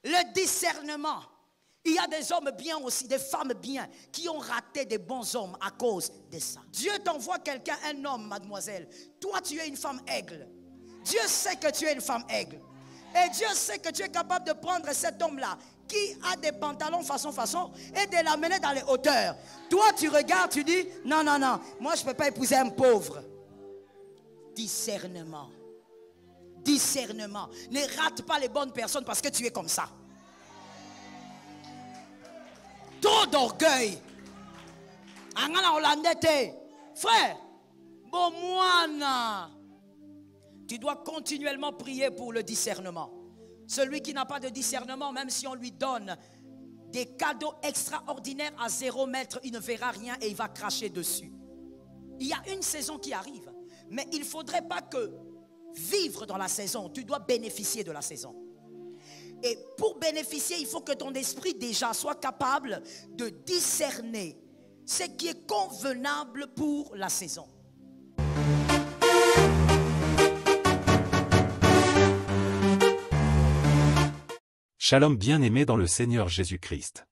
Le discernement. Il y a des hommes bien aussi, des femmes bien, qui ont raté des bons hommes à cause de ça. Dieu t'envoie quelqu'un, un homme, mademoiselle. Toi, tu es une femme aigle. Dieu sait que tu es une femme aigle. Et Dieu sait que tu es capable de prendre cet homme-là, qui a des pantalons façon, et de l'amener dans les hauteurs. Toi, tu regardes, tu dis, non, non, non, moi, je ne peux pas épouser un pauvre. Discernement. Discernement. Ne rate pas les bonnes personnes parce que tu es comme ça. Trop d'orgueil. Frère, bon moine. Tu dois continuellement prier pour le discernement. Celui qui n'a pas de discernement, même si on lui donne des cadeaux extraordinaires à 0 mètre, il ne verra rien et il va cracher dessus. Il y a une saison qui arrive, mais il ne faudrait pas que vivre dans la saison, tu dois bénéficier de la saison. Et pour bénéficier, il faut que ton esprit déjà soit capable de discerner ce qui est convenable pour la saison. Shalom bien-aimé dans le Seigneur Jésus-Christ.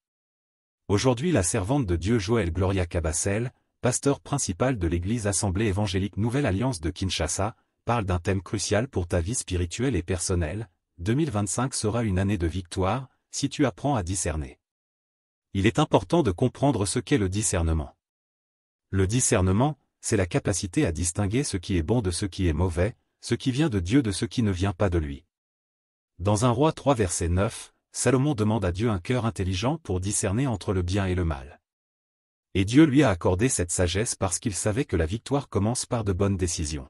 Aujourd'hui la servante de Dieu Joël Gloria Cabassel, pasteur principal de l'église Assemblée évangélique Nouvelle Alliance de Kinshasa, parle d'un thème crucial pour ta vie spirituelle et personnelle. 2025 sera une année de victoire, si tu apprends à discerner. Il est important de comprendre ce qu'est le discernement. Le discernement, c'est la capacité à distinguer ce qui est bon de ce qui est mauvais, ce qui vient de Dieu de ce qui ne vient pas de lui. Dans 1 Roi 3 verset 9, Salomon demande à Dieu un cœur intelligent pour discerner entre le bien et le mal. Et Dieu lui a accordé cette sagesse parce qu'il savait que la victoire commence par de bonnes décisions.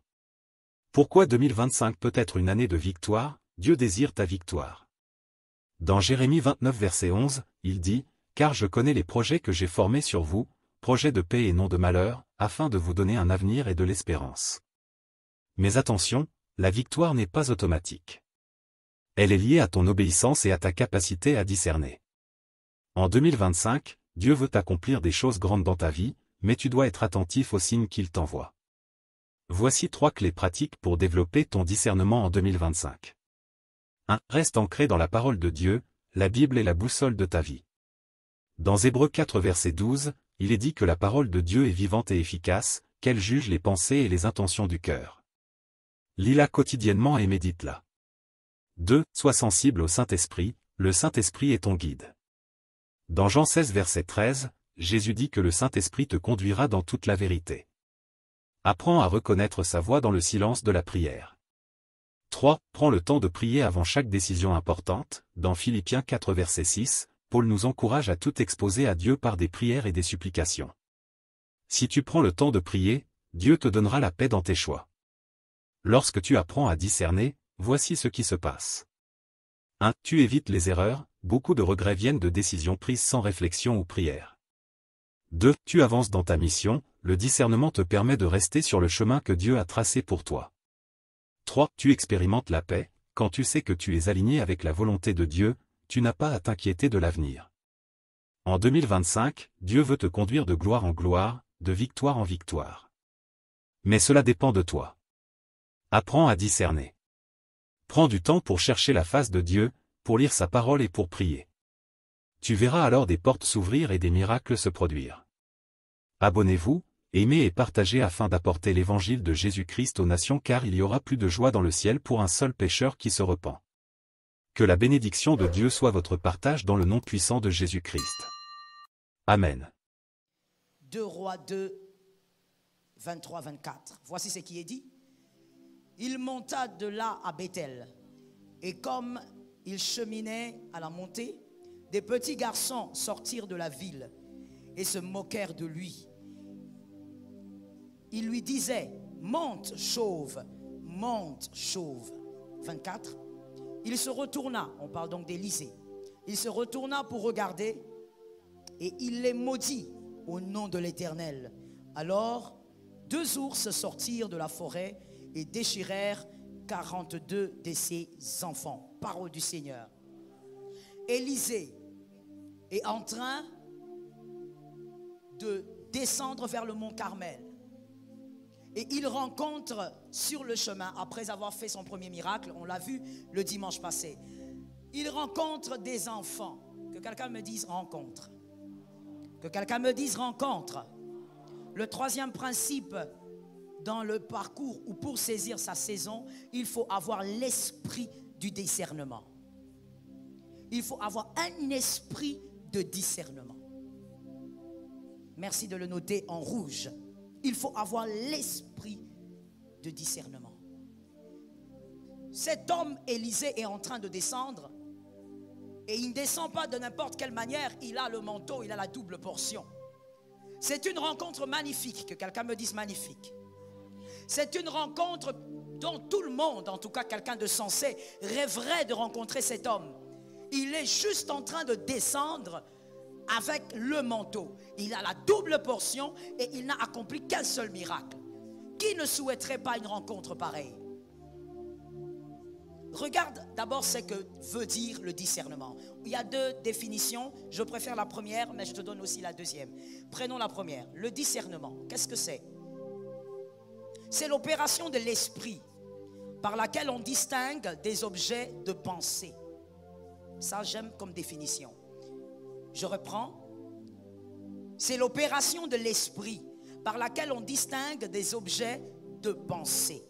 Pourquoi 2025 peut être une année de victoire? Dieu désire ta victoire. Dans Jérémie 29 verset 11, il dit, « Car je connais les projets que j'ai formés sur vous, projets de paix et non de malheur, afin de vous donner un avenir et de l'espérance. » Mais attention, la victoire n'est pas automatique. Elle est liée à ton obéissance et à ta capacité à discerner. En 2025, Dieu veut accomplir des choses grandes dans ta vie, mais tu dois être attentif aux signes qu'il t'envoie. Voici 3 clés pratiques pour développer ton discernement en 2025. 1. Reste ancré dans la parole de Dieu, la Bible est la boussole de ta vie. Dans Hébreux 4 verset 12, il est dit que la parole de Dieu est vivante et efficace, qu'elle juge les pensées et les intentions du cœur. Lis-la quotidiennement et médite-la. 2. Sois sensible au Saint-Esprit, le Saint-Esprit est ton guide. Dans Jean 16 verset 13, Jésus dit que le Saint-Esprit te conduira dans toute la vérité. Apprends à reconnaître sa voix dans le silence de la prière. 3. Prends le temps de prier avant chaque décision importante. Dans Philippiens 4 verset 6, Paul nous encourage à tout exposer à Dieu par des prières et des supplications. Si tu prends le temps de prier, Dieu te donnera la paix dans tes choix. Lorsque tu apprends à discerner, voici ce qui se passe. 1. Tu évites les erreurs, beaucoup de regrets viennent de décisions prises sans réflexion ou prière. 2. Tu avances dans ta mission, le discernement te permet de rester sur le chemin que Dieu a tracé pour toi. 3. Tu expérimentes la paix, quand tu sais que tu es aligné avec la volonté de Dieu, tu n'as pas à t'inquiéter de l'avenir. En 2025, Dieu veut te conduire de gloire en gloire, de victoire en victoire. Mais cela dépend de toi. Apprends à discerner. Prends du temps pour chercher la face de Dieu, pour lire sa parole et pour prier. Tu verras alors des portes s'ouvrir et des miracles se produire. Abonnez-vous, aimez et partagez afin d'apporter l'évangile de Jésus-Christ aux nations car il y aura plus de joie dans le ciel pour un seul pécheur qui se repent. Que la bénédiction de Dieu soit votre partage dans le nom puissant de Jésus-Christ. Amen. 2 Rois 2, 23-24. Voici ce qui est dit. Il monta de là à Bethel. Et comme il cheminait à la montée, des petits garçons sortirent de la ville et se moquèrent de lui. Il lui disait, monte chauve, monte chauve. 24. Il se retourna, on parle donc d'Élisée. Il se retourna pour regarder et il les maudit au nom de l'Éternel. Alors, 2 ours sortirent de la forêt et déchirèrent 42 de ses enfants. Parole du Seigneur. Élisée est en train de descendre vers le mont Carmel. Et il rencontre sur le chemin, après avoir fait son premier miracle, on l'a vu le dimanche passé, Il rencontre des enfants. Que quelqu'un me dise rencontre. Que quelqu'un me dise rencontre. Le troisième principe dans le parcours ou pour saisir sa saison, il faut avoir l'esprit du discernement. Il faut avoir un esprit de discernement. Merci de le noter en rouge. Il faut avoir l'esprit de discernement. Cet homme, Élisée, est en train de descendre. Et il ne descend pas de n'importe quelle manière. Il a le manteau, il a la double portion. C'est une rencontre magnifique. Que quelqu'un me dise magnifique. C'est une rencontre dont tout le monde, en tout cas quelqu'un de sensé, rêverait de rencontrer cet homme. Il est juste en train de descendre avec le manteau. Il a la double portion et il n'a accompli qu'un seul miracle. Qui ne souhaiterait pas une rencontre pareille? Regarde d'abord ce que veut dire le discernement. Il y a deux définitions. Je préfère la première, mais je te donne aussi la deuxième. Prenons la première. Le discernement, qu'est-ce que c'est? C'est l'opération de l'esprit par laquelle on distingue des objets de pensée. Ça, j'aime comme définition. Je reprends. C'est l'opération de l'esprit par laquelle on distingue des objets de pensée.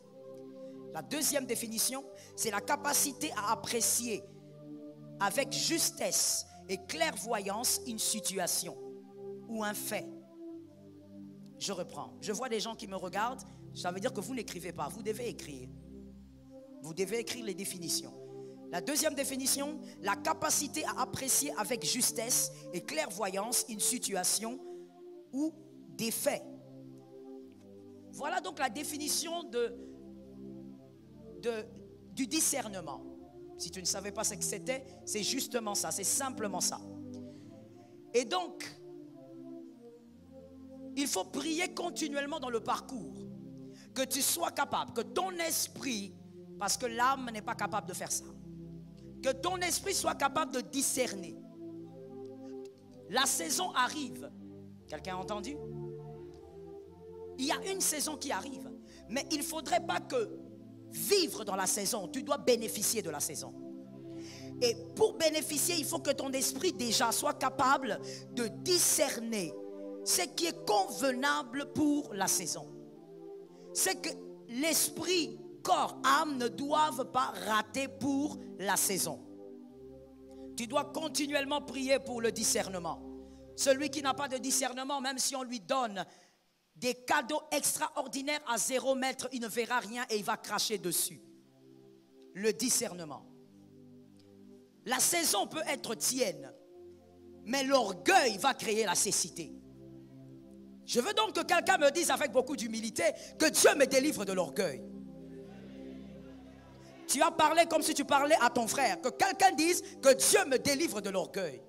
La deuxième définition, c'est la capacité à apprécier avec justesse et clairvoyance une situation ou un fait. Je reprends. Je vois des gens qui me regardent. Ça veut dire que vous n'écrivez pas. Vous devez écrire. Vous devez écrire les définitions. La deuxième définition, la capacité à apprécier avec justesse et clairvoyance une situation ou des faits. Voilà donc la définition du discernement. Si tu ne savais pas ce que c'était, c'est justement ça, c'est simplement ça. Et donc, il faut prier continuellement dans le parcours, que tu sois capable, que ton esprit, parce que l'âme n'est pas capable de faire ça, que ton esprit soit capable de discerner. La saison arrive. Quelqu'un a entendu? Il y a une saison qui arrive, mais il ne faudrait pas que vivre dans la saison, tu dois bénéficier de la saison. Et pour bénéficier, il faut que ton esprit déjà soit capable de discerner ce qui est convenable pour la saison. C'est que l'esprit, corps, âme ne doivent pas rater pour la saison. Tu dois continuellement prier pour le discernement. Celui qui n'a pas de discernement, même si on lui donne des cadeaux extraordinaires à 0 mètre, il ne verra rien et il va cracher dessus. Le discernement. La saison peut être tienne, mais l'orgueil va créer la cécité. Je veux donc que quelqu'un me dise avec beaucoup d'humilité que Dieu me délivre de l'orgueil. Tu as parlé comme si tu parlais à ton frère. Que quelqu'un dise que Dieu me délivre de l'orgueil.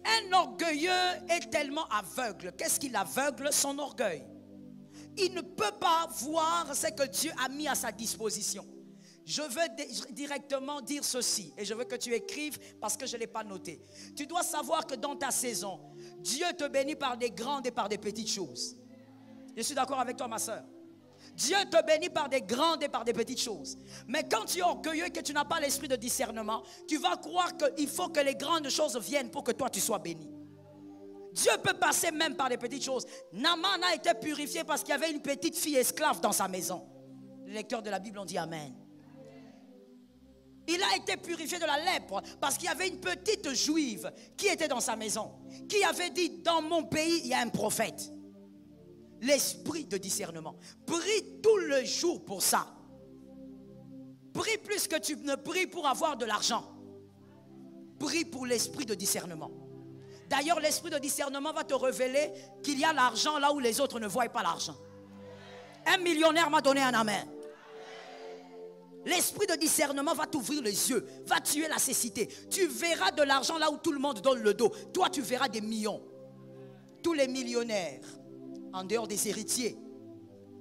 Un orgueilleux est tellement aveugle. Qu'est-ce qui l'aveugle? Son orgueil. Il ne peut pas voir ce que Dieu a mis à sa disposition. Je veux directement dire ceci, et je veux que tu écrives parce que je ne l'ai pas noté. Tu dois savoir que dans ta saison, Dieu te bénit par des grandes et par des petites choses. Je suis d'accord avec toi, ma soeur. Dieu te bénit par des grandes et par des petites choses. Mais quand tu es orgueilleux et que tu n'as pas l'esprit de discernement, tu vas croire qu'il faut que les grandes choses viennent pour que toi tu sois béni. Dieu peut passer même par des petites choses. Naaman a été purifié parce qu'il y avait une petite fille esclave dans sa maison. Les lecteurs de la Bible ont dit Amen. Il a été purifié de la lèpre parce qu'il y avait une petite juive qui était dans sa maison, qui avait dit, dans mon pays, il y a un prophète. L'esprit de discernement. Prie tout le jour pour ça. Prie plus que tu ne pries pour avoir de l'argent. Prie pour l'esprit de discernement. D'ailleurs, l'esprit de discernement va te révéler qu'il y a l'argent là où les autres ne voient pas l'argent. Un millionnaire m'a donné un amen. L'esprit de discernement va t'ouvrir les yeux, va tuer la cécité. Tu verras de l'argent là où tout le monde donne le dos. Toi, tu verras des millions. Tous les millionnaires, en dehors des héritiers,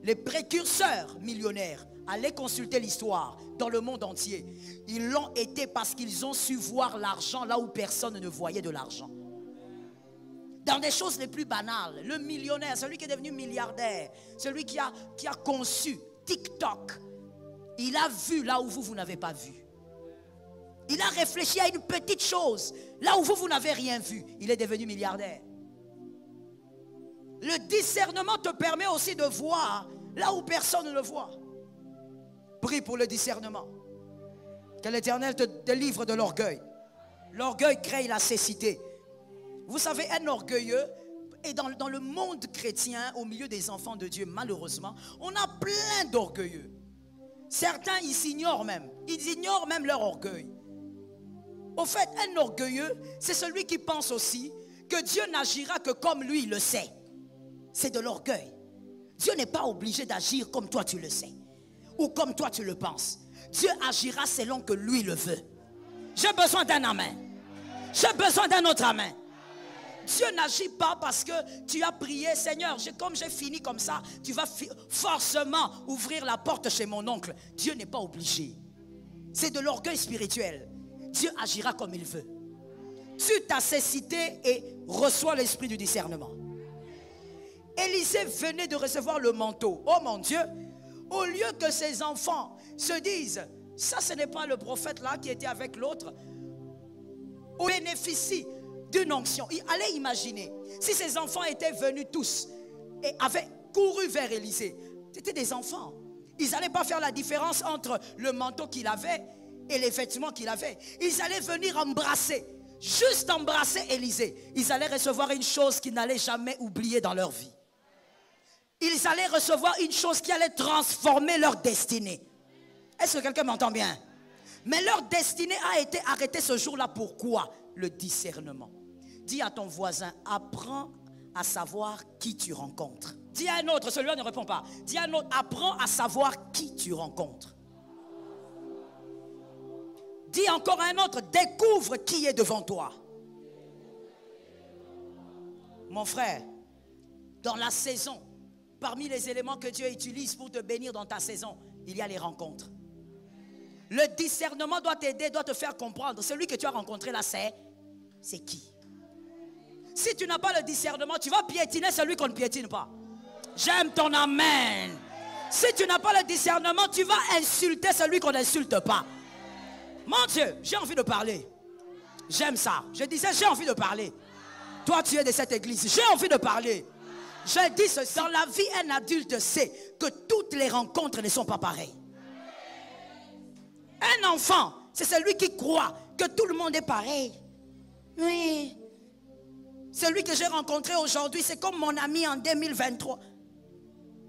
les précurseurs millionnaires, allez consulter l'histoire dans le monde entier. Ils l'ont été parce qu'ils ont su voir l'argent là où personne ne voyait de l'argent. Dans des choses les plus banales, le millionnaire, celui qui est devenu milliardaire, celui qui a conçu TikTok, il a vu là où vous n'avez pas vu. Il a réfléchi à une petite chose. Là où vous n'avez rien vu, il est devenu milliardaire. Le discernement te permet aussi de voir là où personne ne le voit. Prie pour le discernement. Que l'Éternel te délivre de l'orgueil. L'orgueil crée la cécité. Vous savez, un orgueilleux, et dans le monde chrétien, au milieu des enfants de Dieu, malheureusement, on a plein d'orgueilleux. Certains, ils s'ignorent même. Ils ignorent même leur orgueil. Au fait, un orgueilleux, c'est celui qui pense aussi que Dieu n'agira que comme lui il le sait. C'est de l'orgueil. Dieu n'est pas obligé d'agir comme toi tu le sais. Ou comme toi tu le penses. Dieu agira selon que lui le veut. J'ai besoin d'un amen. J'ai besoin d'un autre amen. Dieu n'agit pas parce que tu as prié, Seigneur, comme j'ai fini comme ça, tu vas forcément ouvrir la porte chez mon oncle. Dieu n'est pas obligé. C'est de l'orgueil spirituel. Dieu agira comme il veut. Tue ta cécité et reçois l'esprit du discernement. Élisée venait de recevoir le manteau. Oh mon Dieu, au lieu que ses enfants se disent, ça ce n'est pas le prophète là qui était avec l'autre, on bénéficie d'une onction. Allez imaginer, si ses enfants étaient venus tous et avaient couru vers Élisée, c'était des enfants. Ils n'allaient pas faire la différence entre le manteau qu'il avait et les vêtements qu'il avait. Ils allaient venir embrasser, juste embrasser Élisée. Ils allaient recevoir une chose qu'ils n'allaient jamais oublier dans leur vie. Ils allaient recevoir une chose qui allait transformer leur destinée. Est-ce que quelqu'un m'entend bien? Mais leur destinée a été arrêtée ce jour-là. Pourquoi? Le discernement. Dis à ton voisin, apprends à savoir qui tu rencontres. Dis à un autre, celui-là ne répond pas. Dis à un autre, apprends à savoir qui tu rencontres. Dis encore à un autre, découvre qui est devant toi. Mon frère, dans la saison, parmi les éléments que Dieu utilise pour te bénir dans ta saison, il y a les rencontres. Le discernement doit t'aider, doit te faire comprendre. Celui que tu as rencontré là, c'est qui? Si tu n'as pas le discernement, tu vas piétiner celui qu'on ne piétine pas. J'aime ton amen. Si tu n'as pas le discernement, tu vas insulter celui qu'on n'insulte pas. Mon Dieu, j'ai envie de parler. J'aime ça. Je disais, j'ai envie de parler. Toi, tu es de cette église. J'ai envie de parler. Je dis ceci. Dans la vie, un adulte sait que toutes les rencontres ne sont pas pareilles. Un enfant, c'est celui qui croit que tout le monde est pareil. Oui. Celui que j'ai rencontré aujourd'hui, c'est comme mon ami en 2023.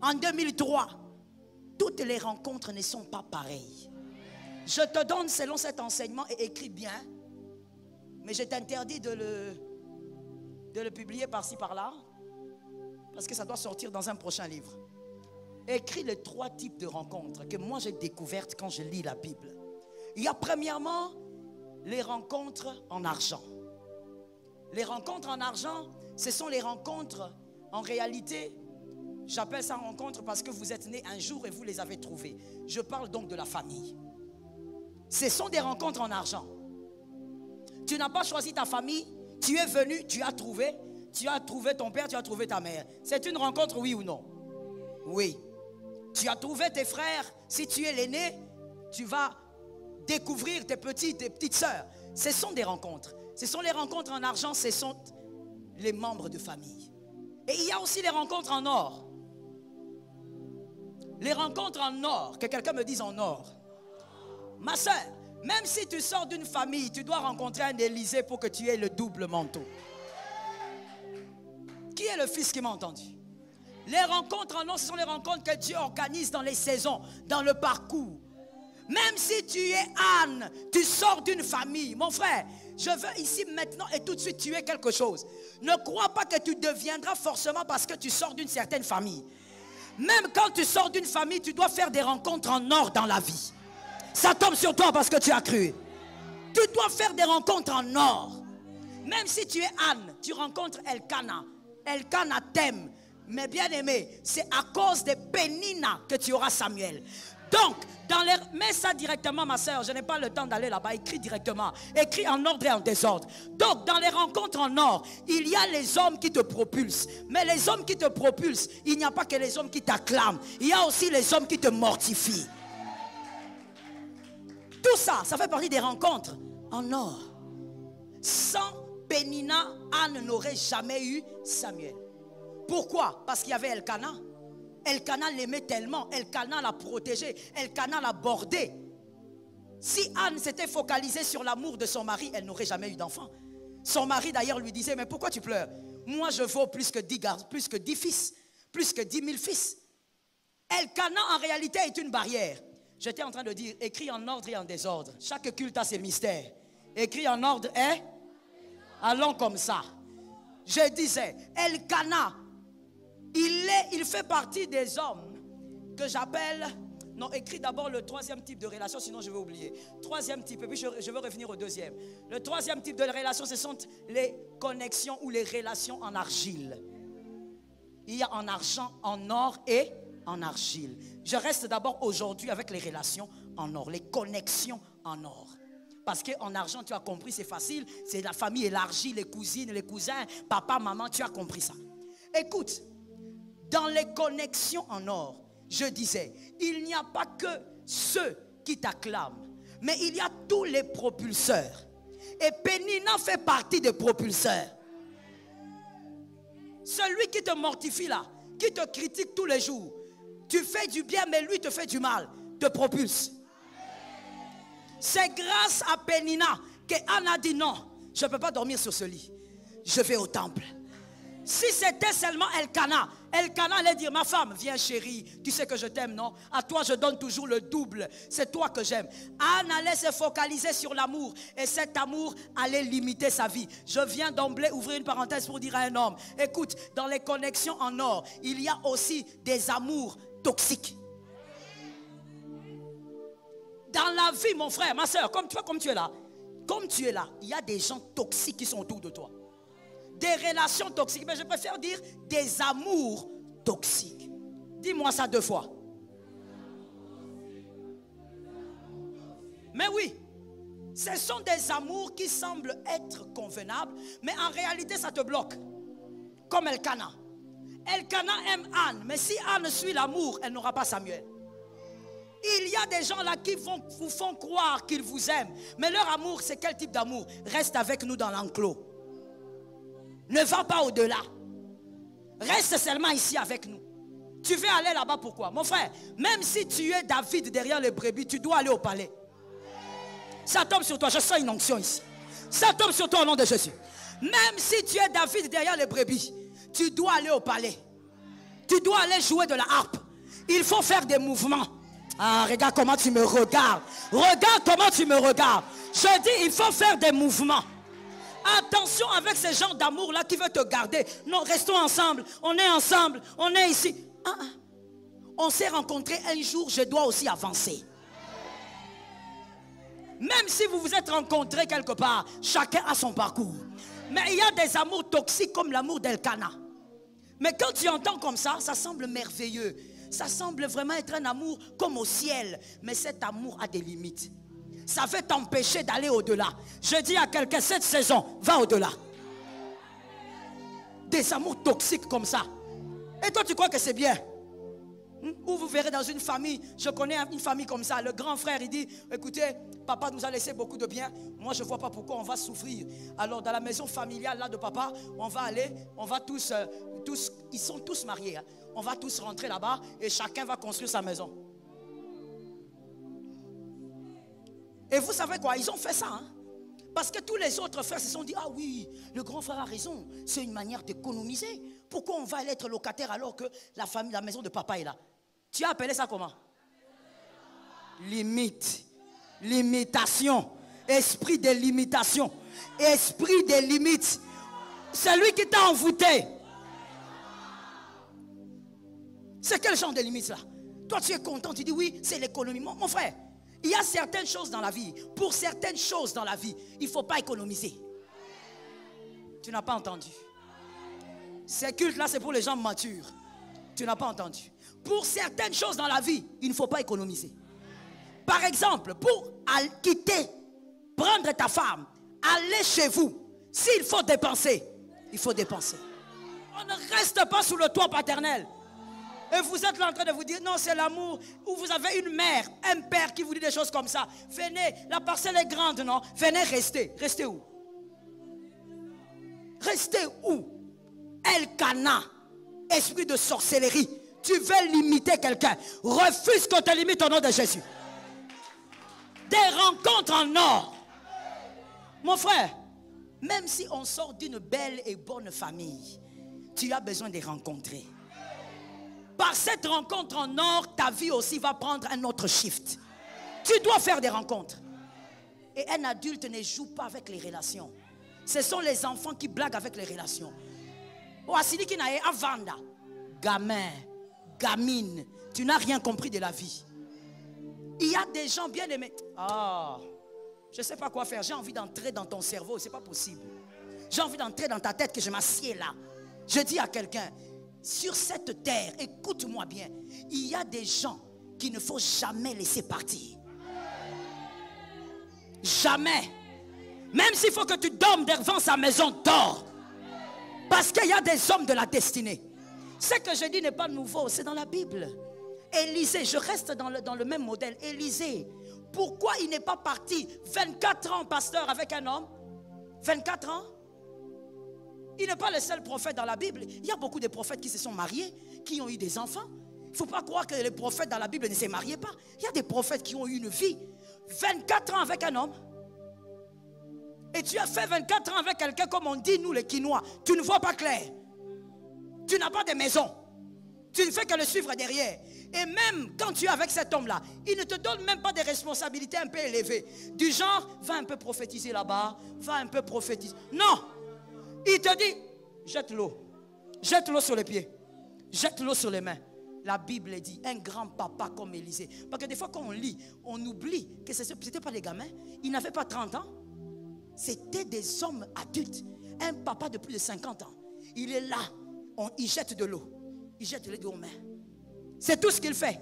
En 2003. Toutes les rencontres ne sont pas pareilles. Je te donne selon cet enseignement et écris bien. Mais je t'interdis de le publier par-ci par-là. Parce que ça doit sortir dans un prochain livre. Écris les 3 types de rencontres que moi j'ai découvertes quand je lis la Bible. Il y a premièrement les rencontres en argent. Les rencontres en argent, ce sont les rencontres en réalité. J'appelle ça rencontre parce que vous êtes nés un jour et vous les avez trouvées. Je parle donc de la famille. Ce sont des rencontres en argent. Tu n'as pas choisi ta famille, tu es venu, tu as trouvé ton père, tu as trouvé ta mère. C'est une rencontre, oui ou non? Oui. Tu as trouvé tes frères, si tu es l'aîné, tu vas découvrir tes petites sœurs. Ce sont des rencontres. Ce sont les rencontres en argent, ce sont les membres de famille. Et il y a aussi les rencontres en or. Les rencontres en or, que quelqu'un me dise en or. Ma soeur, même si tu sors d'une famille, tu dois rencontrer un Élysée pour que tu aies le double manteau. Qui est le fils qui m'a entendu? Les rencontres en or, ce sont les rencontres que Dieu organise dans les saisons, dans le parcours. Même si tu es Anne, tu sors d'une famille. Mon frère, je veux ici maintenant et tout de suite tuer quelque chose. Ne crois pas que tu deviendras forcément parce que tu sors d'une certaine famille. Même quand tu sors d'une famille, tu dois faire des rencontres en or dans la vie. Ça tombe sur toi parce que tu as cru. Tu dois faire des rencontres en or. Même si tu es Anne, tu rencontres Elkana. Elkana t'aime. Mais bien aimé, c'est à cause de Pénina que tu auras Samuel. Donc, mets ça directement, ma soeur. Je n'ai pas le temps d'aller là-bas. Écris directement. Écris en ordre et en désordre. Donc, dans les rencontres en or, il y a les hommes qui te propulsent. Mais les hommes qui te propulsent, il n'y a pas que les hommes qui t'acclament. Il y a aussi les hommes qui te mortifient. Tout ça, ça fait partie des rencontres en or. Sans Pénina, Anne n'aurait jamais eu Samuel. Pourquoi? Parce qu'il y avait Elkana. Elkana l'aimait tellement, Elkana l'a protégé, Elkana l'a bordé. Si Anne s'était focalisée sur l'amour de son mari, elle n'aurait jamais eu d'enfant. Son mari d'ailleurs lui disait, mais pourquoi tu pleures? Moi je vaux plus que 10 garçons, plus que 10 fils, plus que 10 000 fils. Elkana en réalité est une barrière. J'étais en train de dire, écrit en ordre et en désordre. Chaque culte a ses mystères. Écrit en ordre et allons comme ça. Je disais, Elkana, il fait partie des hommes que j'appelle... Non, écris d'abord le troisième type de relation, sinon je vais oublier. Troisième type, et puis je vais revenir au deuxième. Le troisième type de relation, ce sont les connexions ou les relations en argile. Il y a en argent, en or et en argile. Je reste d'abord aujourd'hui avec les relations en or, les connexions en or. Parce qu'en argent, tu as compris, c'est facile. C'est la famille élargie, les cousines, les cousins, papa, maman, tu as compris ça. Écoute, dans les connexions en or, je disais, il n'y a pas que ceux qui t'acclament, mais il y a tous les propulseurs. Et Pénina fait partie des propulseurs. Celui qui te mortifie là, qui te critique tous les jours, tu fais du bien, mais lui te fait du mal, te propulse. C'est grâce à Pénina que Anne a dit non, je ne peux pas dormir sur ce lit. Je vais au temple. Si c'était seulement Elkana, Elkana allait dire, ma femme, viens chérie, tu sais que je t'aime, non? À toi je donne toujours le double, c'est toi que j'aime. Anne allait se focaliser sur l'amour et cet amour allait limiter sa vie. Je viens d'emblée ouvrir une parenthèse pour dire à un homme, écoute, dans les connexions en or, il y a aussi des amours toxiques. Dans la vie, mon frère, ma soeur, comme tu es là, il y a des gens toxiques qui sont autour de toi. Des relations toxiques, mais je préfère dire des amours toxiques. Dis-moi ça 2 fois. Mais oui, ce sont des amours qui semblent être convenables, mais en réalité ça te bloque. Comme Elkana. Elkana aime Anne, mais si Anne suit l'amour, elle n'aura pas Samuel. Il y a des gens là qui vous font croire qu'ils vous aiment, mais leur amour, c'est quel type d'amour? Reste avec nous dans l'enclos. Ne va pas au-delà. Reste seulement ici avec nous. Tu veux aller là-bas pourquoi? Mon frère, même si tu es David derrière les brebis, tu dois aller au palais. Ça tombe sur toi, je sens une onction ici. Ça tombe sur toi au nom de Jésus. Même si tu es David derrière les brebis, tu dois aller au palais. Tu dois aller jouer de la harpe. Il faut faire des mouvements. Ah, regarde comment tu me regardes. Regarde comment tu me regardes. Je dis, il faut faire des mouvements. Attention avec ces gens d'amour là qui veulent te garder. Non, restons ensemble. On est ensemble. On est ici. On s'est rencontrés un jour, je dois aussi avancer. Même si vous vous êtes rencontrés quelque part, chacun a son parcours. Mais il y a des amours toxiques comme l'amour d'Elkana. Mais quand tu entends comme ça, ça semble merveilleux. Ça semble vraiment être un amour comme au ciel. Mais cet amour a des limites. Ça veut t'empêcher d'aller au-delà. Je dis à quelqu'un, cette saison, va au-delà. Des amours toxiques comme ça. Et toi, tu crois que c'est bien? Ou vous verrez dans une famille, je connais une famille comme ça, le grand frère, il dit, écoutez, papa nous a laissé beaucoup de biens, moi je ne vois pas pourquoi on va souffrir. Alors dans la maison familiale là de papa, on va aller, on va tous ils sont tous mariés, hein. On va tous rentrer là-bas et chacun va construire sa maison. Et vous savez quoi, ils ont fait ça, hein? Parce que tous les autres frères se sont dit, ah oui, le grand frère a raison, c'est une manière d'économiser. Pourquoi on va aller être locataire alors que la maison de papa est là? Tu as appelé ça comment? Limite, limitation, esprit de limitation, esprit des limites. C'est lui qui t'a envoûté. C'est quel genre de limites là? Toi tu es content, tu dis oui, c'est l'économie. Mon frère, il y a certaines choses dans la vie. Pour certaines choses dans la vie, il ne faut pas économiser. Tu n'as pas entendu. Ces cultes-là, c'est pour les gens matures. Tu n'as pas entendu. Pour certaines choses dans la vie, il ne faut pas économiser. Par exemple, pour quitter, prendre ta femme, aller chez vous, s'il faut dépenser, il faut dépenser. On ne reste pas sous le toit paternel. Et vous êtes là en train de vous dire, non, c'est l'amour. Ou vous avez une mère, un père qui vous dit des choses comme ça. Venez, la parcelle est grande, non? Venez, restez. Restez où? Restez où? Elkana, esprit de sorcellerie. Tu veux limiter quelqu'un. Refuse qu'on te limite au nom de Jésus. Des rencontres en or. Mon frère, même si on sort d'une belle et bonne famille, tu as besoin de les rencontrer. Par cette rencontre en or, ta vie aussi va prendre un autre shift. Tu dois faire des rencontres. Et un adulte ne joue pas avec les relations. Ce sont les enfants qui blaguent avec les relations. Gamin, gamine, tu n'as rien compris de la vie. Il y a des gens bien aimés. Ah, je ne sais pas quoi faire. J'ai envie d'entrer dans ton cerveau. Ce n'est pas possible. J'ai envie d'entrer dans ta tête que je m'assieds là. Je dis à quelqu'un, sur cette terre, écoute-moi bien, il y a des gens qu'il ne faut jamais laisser partir. Jamais. Même s'il faut que tu dormes devant sa maison, dors. Parce qu'il y a des hommes de la destinée. Ce que je dis n'est pas nouveau, c'est dans la Bible. Élisée, je reste dans le même modèle. Élisée, pourquoi il n'est pas parti 24 ans pasteur avec un homme? 24 ans? Il n'est pas le seul prophète dans la Bible. Il y a beaucoup de prophètes qui se sont mariés, qui ont eu des enfants. Il ne faut pas croire que les prophètes dans la Bible ne se mariaient pas. Il y a des prophètes qui ont eu une vie. 24 ans avec un homme. Et tu as fait 24 ans avec quelqu'un comme on dit nous les Quinois. Tu ne vois pas clair. Tu n'as pas de maison. Tu ne fais que le suivre derrière. Et même quand tu es avec cet homme-là, il ne te donne même pas des responsabilités un peu élevées. Du genre, va un peu prophétiser là-bas, va un peu prophétiser. Non. Il te dit, jette l'eau. Jette l'eau sur les pieds. Jette l'eau sur les mains. La Bible dit, un grand papa comme Élisée. Parce que des fois quand on lit, on oublie que ce n'était pas des gamins. Ils n'avaient pas 30 ans. C'était des hommes adultes. Un papa de plus de 50 ans. Il est là. Il jette de l'eau. Il jette de l'eau aux mains. C'est tout ce qu'il fait.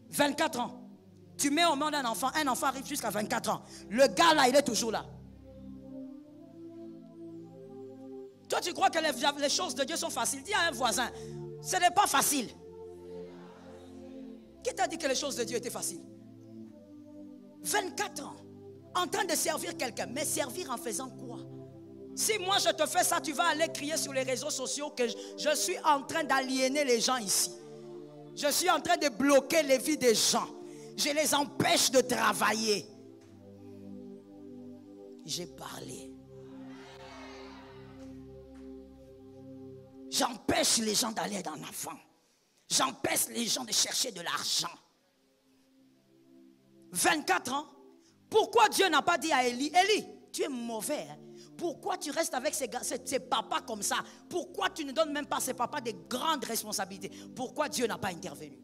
24 ans. Tu mets au monde un enfant arrive jusqu'à 24 ans. Le gars là, il est toujours là. Toi, tu crois que les choses de Dieu sont faciles. Dis à un voisin, ce n'est pas facile. Qui t'a dit que les choses de Dieu étaient faciles? 24 ans, en train de servir quelqu'un. Mais servir en faisant quoi? Si moi je te fais ça, tu vas aller crier sur les réseaux sociaux que je suis en train d'aliéner les gens ici. Je suis en train de bloquer les vies des gens. Je les empêche de travailler. J'ai parlé. J'empêche les gens d'aller en avant. J'empêche les gens de chercher de l'argent. 24 ans. Pourquoi Dieu n'a pas dit à Élie, Élie, tu es mauvais. Hein? Pourquoi tu restes avec ces papas comme ça? Pourquoi tu ne donnes même pas à ces papas des grandes responsabilités? Pourquoi Dieu n'a pas intervenu?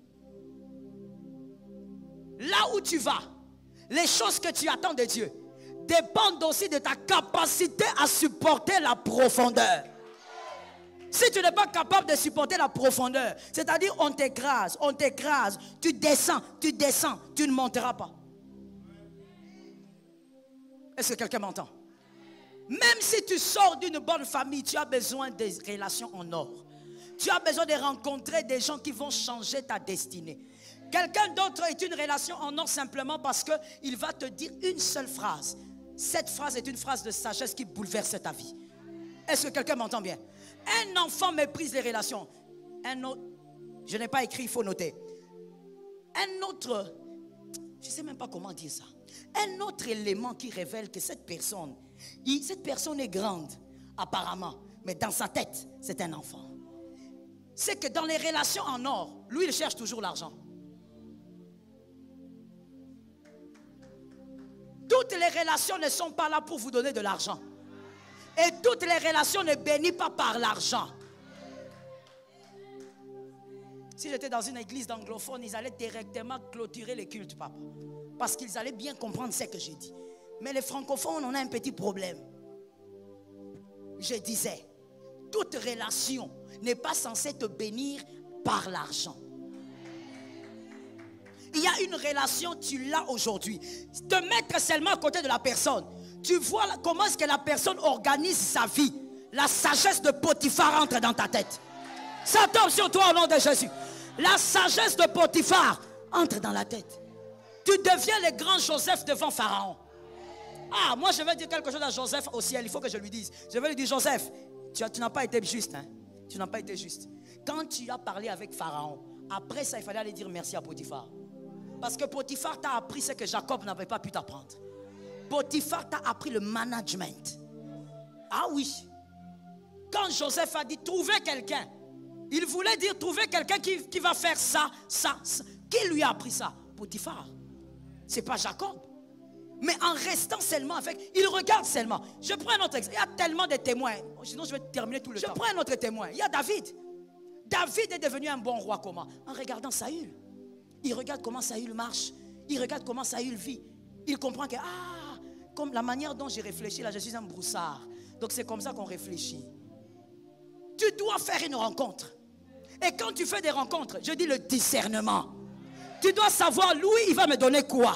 Là où tu vas, les choses que tu attends de Dieu dépendent aussi de ta capacité à supporter la profondeur. Si tu n'es pas capable de supporter la profondeur, c'est-à-dire on t'écrase, tu descends, tu ne monteras pas. Est-ce que quelqu'un m'entend? Même si tu sors d'une bonne famille, tu as besoin des relations en or. Tu as besoin de rencontrer des gens qui vont changer ta destinée. Quelqu'un d'autre est une relation en or simplement parce qu'il va te dire une seule phrase. Cette phrase est une phrase de sagesse qui bouleverse ta vie. Est-ce que quelqu'un m'entend bien? Un enfant méprise les relations. Un autre, je n'ai pas écrit, il faut noter. Un autre, je ne sais même pas comment dire ça. Un autre élément qui révèle que cette personne est grande, apparemment, mais dans sa tête, c'est un enfant. C'est que dans les relations en or, lui, il cherche toujours l'argent. Toutes les relations ne sont pas là pour vous donner de l'argent. Et toutes les relations ne bénissent pas par l'argent. Si j'étais dans une église d'anglophones, ils allaient directement clôturer les cultes, papa. Parce qu'ils allaient bien comprendre ce que j'ai dit. Mais les francophones, on a un petit problème. Je disais, toute relation n'est pas censée te bénir par l'argent. Il y a une relation, tu l'as aujourd'hui. Te mettre seulement à côté de la personne. Tu vois comment est-ce que la personne organise sa vie. La sagesse de Potiphar entre dans ta tête. Ça tombe sur toi au nom de Jésus. La sagesse de Potiphar entre dans la tête. Tu deviens le grand Joseph devant Pharaon. Ah, moi je vais dire quelque chose à Joseph au ciel. Il faut que je lui dise. Je vais lui dire, Joseph, tu n'as pas été juste. Hein? Tu n'as pas été juste. Quand tu as parlé avec Pharaon, après ça, il fallait aller dire merci à Potiphar. Parce que Potiphar t'a appris ce que Jacob n'avait pas pu t'apprendre. Potiphar t'a appris le management. Ah oui. Quand Joseph a dit trouver quelqu'un, il voulait dire trouver quelqu'un qui va faire ça. Qui lui a appris ça? Potiphar. C'est pas Jacob. Mais en restant seulement avec, il regarde seulement. Je prends un autre exemple. Il y a tellement de témoins. Sinon je vais terminer tout le temps. Je prends un autre témoin. Il y a David. David est devenu un bon roi comment? En regardant Saül. Il regarde comment Saül marche. Il regarde comment Saül vit. Il comprend que, comme la manière dont j'ai réfléchi, là, je suis un broussard. Donc c'est comme ça qu'on réfléchit. Tu dois faire une rencontre. Et quand tu fais des rencontres, je dis le discernement. Tu dois savoir, lui, il va me donner quoi?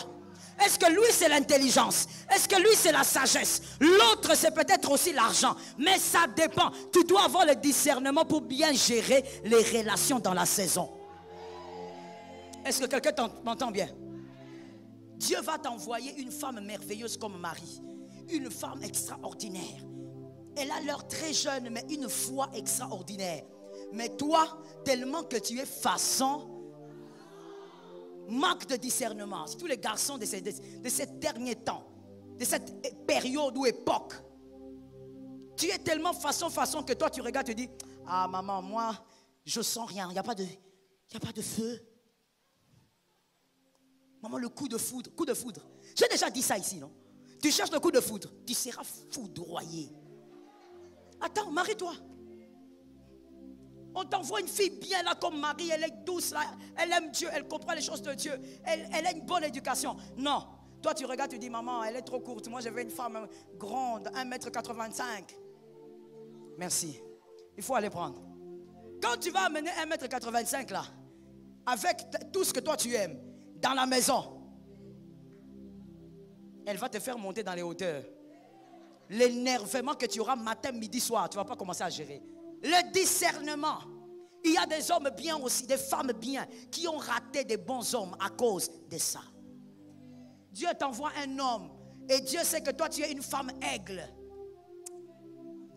Est-ce que lui, c'est l'intelligence? Est-ce que lui, c'est la sagesse? L'autre, c'est peut-être aussi l'argent. Mais ça dépend. Tu dois avoir le discernement pour bien gérer les relations dans la saison. Est-ce que quelqu'un m'entend bien? Dieu va t'envoyer une femme merveilleuse comme Marie. Une femme extraordinaire. Elle a l'air très jeune, mais une foi extraordinaire. Mais toi, tellement que tu es façon, manque de discernement. C'est tous les garçons de ces derniers temps, de cette période ou époque. Tu es tellement façon que toi tu regardes et tu dis, ah maman, moi, je sens rien, il n'y a pas de feu. Maman, le coup de foudre. J'ai déjà dit ça ici, non? Tu cherches le coup de foudre, tu seras foudroyé. Attends, marie-toi. On t'envoie une fille bien là comme Marie, elle est douce là, elle aime Dieu, elle comprend les choses de Dieu, elle a une bonne éducation. Non, toi tu regardes, tu dis maman, elle est trop courte, moi je veux une femme grande, 1,85 m. Merci, il faut aller prendre. Quand tu vas amener 1,85 m là, avec tout ce que toi tu aimes, dans la maison, elle va te faire monter dans les hauteurs. L'énervement que tu auras matin, midi, soir, tu ne vas pas commencer à gérer. Le discernement. Il y a des hommes bien aussi, des femmes bien, qui ont raté des bons hommes à cause de ça. Dieu t'envoie un homme et Dieu sait que toi tu es une femme aigle.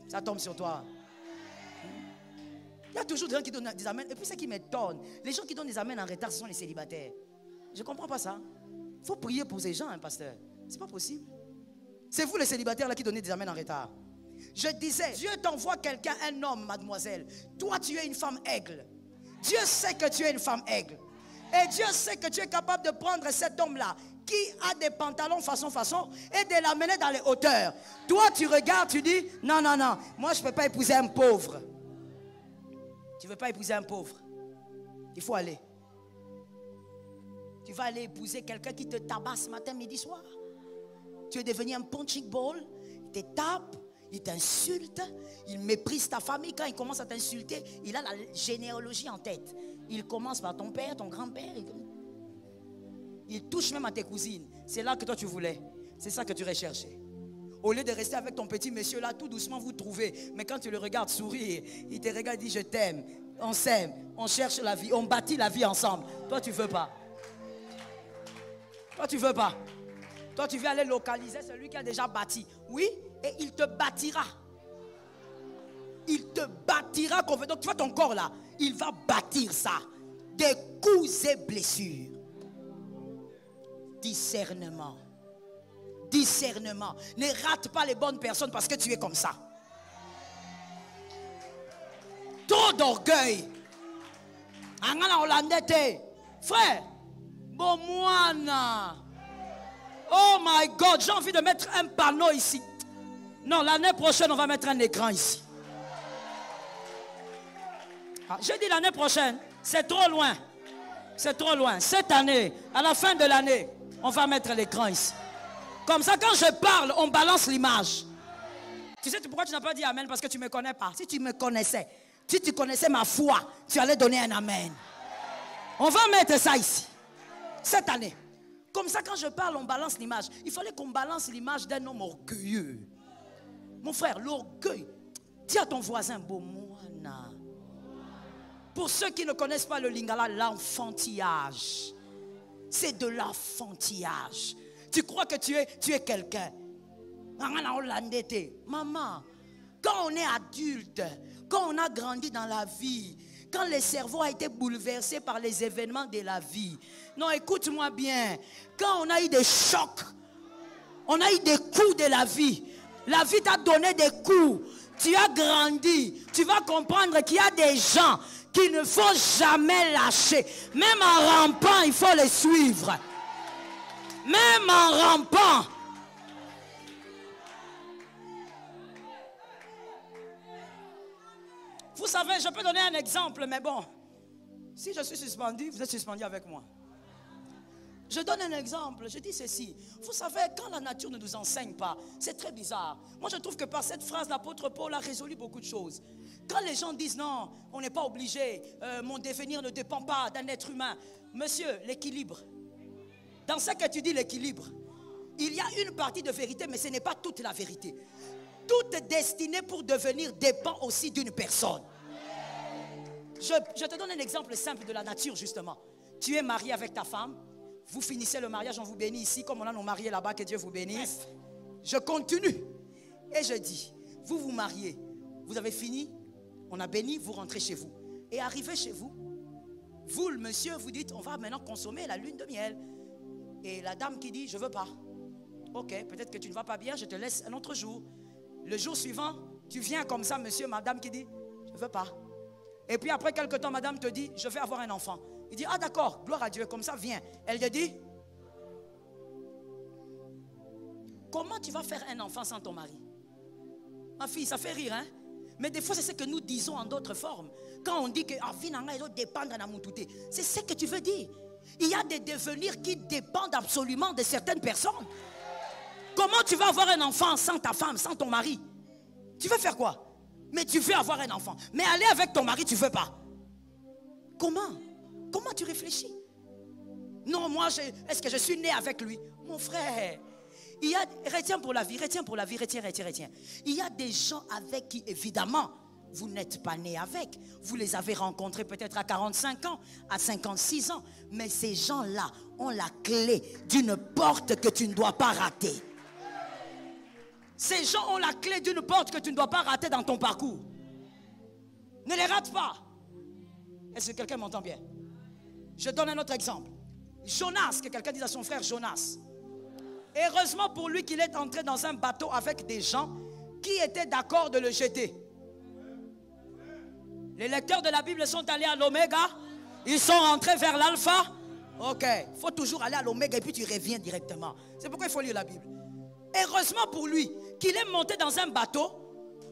Ça tombe sur toi. Il y a toujours des gens qui donnent des amens. Et puis ce qui m'étonne, les gens qui donnent des amens en retard, ce sont les célibataires. Je ne comprends pas ça. Il faut prier pour ces gens, hein, pasteur. C'est pas possible. C'est vous les célibataires là qui donnez des amens en retard. Je disais, Dieu t'envoie quelqu'un, un homme, mademoiselle. Toi, tu es une femme aigle. Dieu sait que tu es une femme aigle. Et Dieu sait que tu es capable de prendre cet homme-là qui a des pantalons façon et de l'amener dans les hauteurs. Toi, tu regardes, tu dis, non, moi, je ne peux pas épouser un pauvre. Tu ne veux pas épouser un pauvre. Il faut aller. Tu vas aller épouser quelqu'un qui te tabasse matin, midi, soir. Tu es devenu un punching ball. Il te tape. Il t'insulte, il méprise ta famille. Quand il commence à t'insulter, il a la généalogie en tête. Il commence par ton père, ton grand-père. Il touche même à tes cousines. C'est là que toi tu voulais. C'est ça que tu recherchais. Au lieu de rester avec ton petit monsieur là, tout doucement vous trouvez. Mais quand tu le regardes sourire, il te regarde et dit je t'aime. On s'aime, on cherche la vie, on bâtit la vie ensemble. Toi tu veux pas. Toi tu veux pas. Toi tu veux aller localiser celui qui a déjà bâti. Oui. Et il te bâtira. Il te bâtira. Donc tu vois ton corps là. Il va bâtir ça. Des coups et blessures. Discernement. Discernement. Ne rate pas les bonnes personnes parce que tu es comme ça. Trop d'orgueil. Frère. Bon moine. Oh my God. J'ai envie de mettre un panneau ici. Non, l'année prochaine, on va mettre un écran ici. J'ai dit l'année prochaine, c'est trop loin. C'est trop loin. Cette année, à la fin de l'année, on va mettre l'écran ici. Comme ça, quand je parle, on balance l'image. Tu sais pourquoi tu n'as pas dit amen? Parce que tu ne me connais pas. Si tu me connaissais, si tu connaissais ma foi, tu allais donner un amen. On va mettre ça ici. Cette année. Comme ça, quand je parle, on balance l'image. Il fallait qu'on balance l'image d'un homme orgueilleux. Mon frère, l'orgueil. Dis à ton voisin, Bomouana. Pour ceux qui ne connaissent pas le lingala, l'enfantillage. C'est de l'enfantillage. Tu crois que tu es quelqu'un. Maman, quand on est adulte, quand on a grandi dans la vie, quand le cerveau a été bouleversé par les événements de la vie. Non, écoute-moi bien. Quand on a eu des chocs, on a eu des coups de la vie t'a donné des coups. Tu as grandi. Tu vas comprendre qu'il y a des gens qu'il ne faut jamais lâcher. Même en rampant, il faut les suivre. Même en rampant. Vous savez, je peux donner un exemple, mais bon. Si je suis suspendu, vous êtes suspendu avec moi. Je donne un exemple, je dis ceci. Vous savez, quand la nature ne nous enseigne pas, c'est très bizarre. Moi, je trouve que par cette phrase, l'apôtre Paul a résolu beaucoup de choses. Quand les gens disent non, on n'est pas obligé, mon devenir ne dépend pas d'un être humain. Monsieur, l'équilibre. Dans ce que tu dis, l'équilibre, il y a une partie de vérité, mais ce n'est pas toute la vérité. Toute destinée pour devenir dépend aussi d'une personne. Je te donne un exemple simple de la nature, justement. Tu es marié avec ta femme. Vous finissez le mariage, on vous bénit ici, comme on a nos mariés là-bas, que Dieu vous bénisse. Je continue. Et je dis, vous vous mariez, vous avez fini, on a béni, vous rentrez chez vous. Et arrivez chez vous, vous, le monsieur, vous dites, on va maintenant consommer la lune de miel. Et la dame qui dit, je ne veux pas. Ok, peut-être que tu ne vas pas bien, je te laisse un autre jour. Le jour suivant, tu viens comme ça, monsieur, madame qui dit, je ne veux pas. Et puis après quelque temps, madame te dit, je vais avoir un enfant. Il dit, ah d'accord, gloire à Dieu, comme ça, viens. Elle te dit, comment tu vas faire un enfant sans ton mari? Ma fille, ça fait rire, hein? Mais des fois, c'est ce que nous disons en d'autres formes. Quand on dit que c'est ce que tu veux dire. Il y a des devenirs qui dépendent absolument de certaines personnes. Comment tu vas avoir un enfant sans ta femme, sans ton mari? Tu veux faire quoi? Mais tu veux avoir un enfant. Mais aller avec ton mari, tu ne veux pas. Comment? Comment tu réfléchis? Non, moi, est-ce que je suis né avec lui? Mon frère, il y a, retiens pour la vie, retiens pour la vie, retiens. Il y a des gens avec qui, évidemment, vous n'êtes pas né avec. Vous les avez rencontrés peut-être à 45 ans, à 56 ans. Mais ces gens-là ont la clé d'une porte que tu ne dois pas rater. Ces gens ont la clé d'une porte que tu ne dois pas rater dans ton parcours. Ne les rate pas. Est-ce que quelqu'un m'entend bien? Je donne un autre exemple. Jonas, que quelqu'un dise à son frère Jonas. Heureusement pour lui qu'il est entré dans un bateau avec des gens qui étaient d'accord de le jeter. Les lecteurs de la Bible sont allés à l'oméga. Ils sont rentrés vers l'alpha. Ok, il faut toujours aller à l'oméga et puis tu reviens directement. C'est pourquoi il faut lire la Bible. Heureusement pour lui qu'il est monté dans un bateau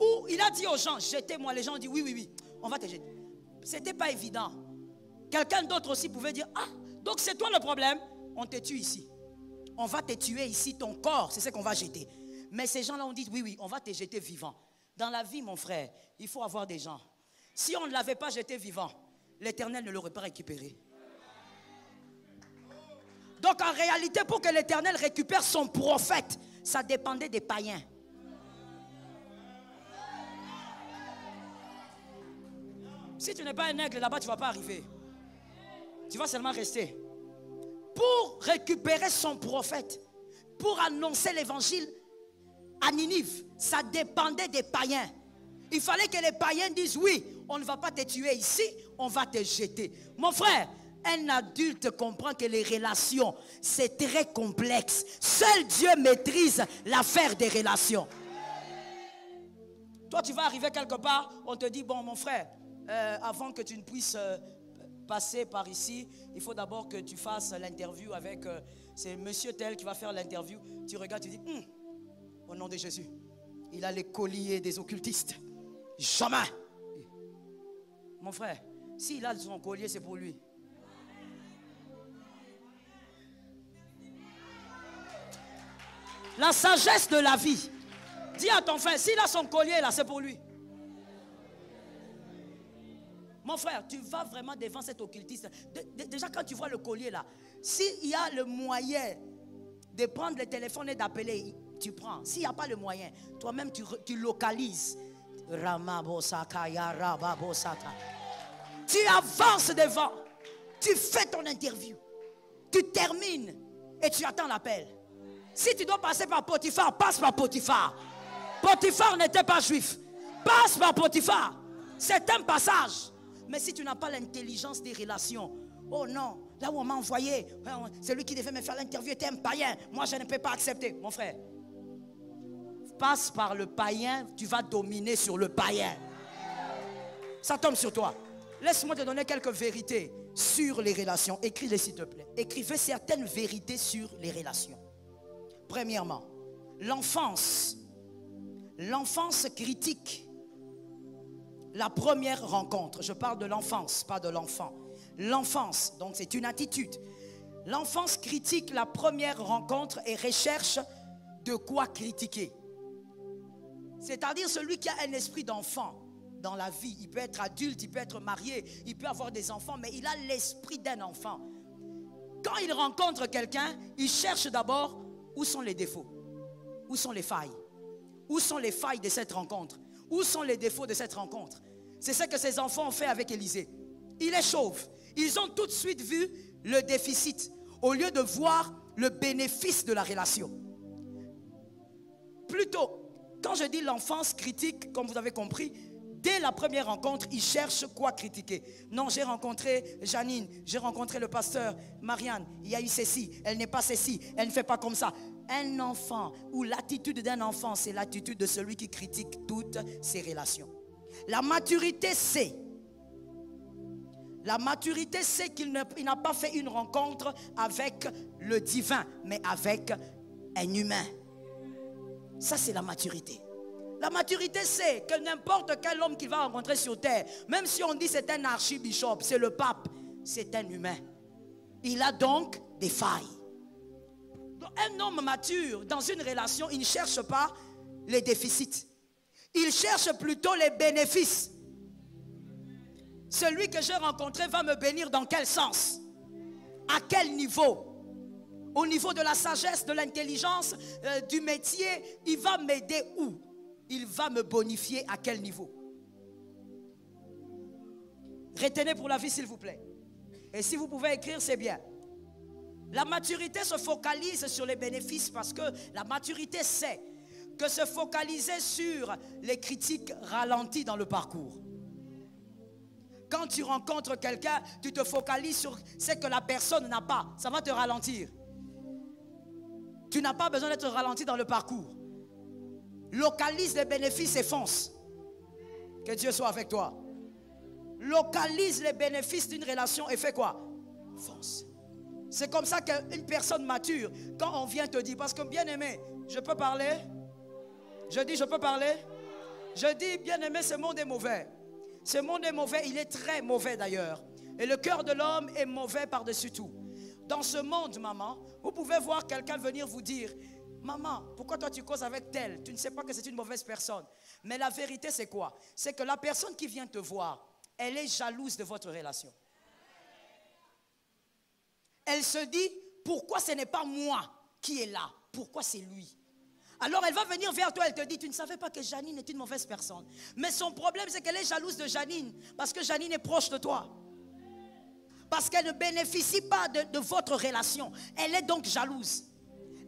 où il a dit aux gens, jetez-moi. Les gens ont dit oui, on va te jeter. Ce n'était pas évident. Quelqu'un d'autre aussi pouvait dire, ah, donc c'est toi le problème. On te tue ici. On va te tuer ici, ton corps, c'est ce qu'on va jeter. Mais ces gens-là ont dit, oui, on va te jeter vivant. Dans la vie, mon frère, il faut avoir des gens. Si on ne l'avait pas jeté vivant, l'Éternel ne l'aurait pas récupéré. Donc en réalité, pour que l'Éternel récupère son prophète, ça dépendait des païens. Si tu n'es pas un aigle là-bas, tu ne vas pas arriver. Tu vas seulement rester. Pour récupérer son prophète, pour annoncer l'évangile à Ninive, ça dépendait des païens. Il fallait que les païens disent oui, on ne va pas te tuer ici, on va te jeter. Mon frère, un adulte comprend que les relations, c'est très complexe. Seul Dieu maîtrise l'affaire des relations. Toi, tu vas arriver quelque part, on te dit, bon, mon frère, avant que tu ne puisses passer par ici, il faut d'abord que tu fasses l'interview avec, c'est monsieur tel qui va faire l'interview. Tu regardes, tu dis, au nom de Jésus, il a les colliers des occultistes. Jamais. Mon frère, s'il a son collier, c'est pour lui. La sagesse de la vie. Dis à ton frère, s'il a son collier là, c'est pour lui. Mon frère, tu vas vraiment devant cet occultiste. Déjà quand tu vois le collier là, s'il y a le moyen de prendre le téléphone et d'appeler, tu prends. S'il n'y a pas le moyen, toi-même tu localises. Tu avances devant. Tu fais ton interview. Tu termines et tu attends l'appel. Si tu dois passer par Potiphar, passe par Potiphar. Potiphar n'était pas juif. Passe par Potiphar. C'est un passage. Mais si tu n'as pas l'intelligence des relations, oh non, là où on m'a envoyé, celui qui devait me faire l'interview était un païen. Moi, je ne peux pas accepter. Mon frère, passe par le païen, tu vas dominer sur le païen. Ça tombe sur toi. Laisse-moi te donner quelques vérités sur les relations. Écris-les s'il te plaît. Écrivez certaines vérités sur les relations. Premièrement, l'enfance. L'enfance critique la première rencontre. Je parle de l'enfance, pas de l'enfant. L'enfance, donc c'est une attitude. L'enfance critique la première rencontre et recherche de quoi critiquer. C'est-à-dire celui qui a un esprit d'enfant dans la vie. Il peut être adulte, il peut être marié, il peut avoir des enfants, mais il a l'esprit d'un enfant. Quand il rencontre quelqu'un, il cherche d'abord où sont les défauts, où sont les failles, où sont les failles de cette rencontre, où sont les défauts de cette rencontre. C'est ce que ces enfants ont fait avec Élisée. Il est chauve. Ils ont tout de suite vu le déficit au lieu de voir le bénéfice de la relation. Plutôt, quand je dis l'enfance critique, comme vous avez compris, dès la première rencontre, ils cherchent quoi critiquer. Non, j'ai rencontré Janine, j'ai rencontré le pasteur Marianne, il y a eu ceci, elle n'est pas ceci, elle ne fait pas comme ça. Un enfant, ou l'attitude d'un enfant, c'est l'attitude de celui qui critique toutes ses relations. La maturité, c'est qu'il n'a pas fait une rencontre avec le divin, mais avec un humain. Ça, c'est la maturité. La maturité, c'est que n'importe quel homme qu'il va rencontrer sur terre, même si on dit c'est un archibishop, c'est le pape, c'est un humain. Il a donc des failles. Donc, un homme mature dans une relation, il ne cherche pas les déficits. Il cherche plutôt les bénéfices. Celui que j'ai rencontré va me bénir dans quel sens? À quel niveau? Au niveau de la sagesse, de l'intelligence, du métier, il va m'aider où? Il va me bonifier à quel niveau? Retenez pour la vie s'il vous plaît. Et si vous pouvez écrire, c'est bien. La maturité se focalise sur les bénéfices parce que la maturité sait que se focaliser sur les critiques ralentit dans le parcours. Quand tu rencontres quelqu'un, tu te focalises sur ce que la personne n'a pas. Ça va te ralentir. Tu n'as pas besoin d'être ralenti dans le parcours. Localise les bénéfices et fonce. Que Dieu soit avec toi. Localise les bénéfices d'une relation et fais quoi? Fonce. C'est comme ça qu'une personne mature, quand on vient te dire, parce que bien aimé, je peux parler? Je dis, je peux parler? Je dis, bien aimé, ce monde est mauvais. Ce monde est mauvais, il est très mauvais d'ailleurs. Et le cœur de l'homme est mauvais par-dessus tout. Dans ce monde, maman, vous pouvez voir quelqu'un venir vous dire, maman, pourquoi toi tu causes avec tel? Tu ne sais pas que c'est une mauvaise personne. Mais la vérité c'est quoi? C'est que la personne qui vient te voir, elle est jalouse de votre relation. Elle se dit, pourquoi ce n'est pas moi qui est là? Pourquoi c'est lui? Alors elle va venir vers toi, elle te dit, tu ne savais pas que Janine est une mauvaise personne. Mais son problème c'est qu'elle est jalouse de Janine, parce que Janine est proche de toi. Parce qu'elle ne bénéficie pas de votre relation. Elle est donc jalouse.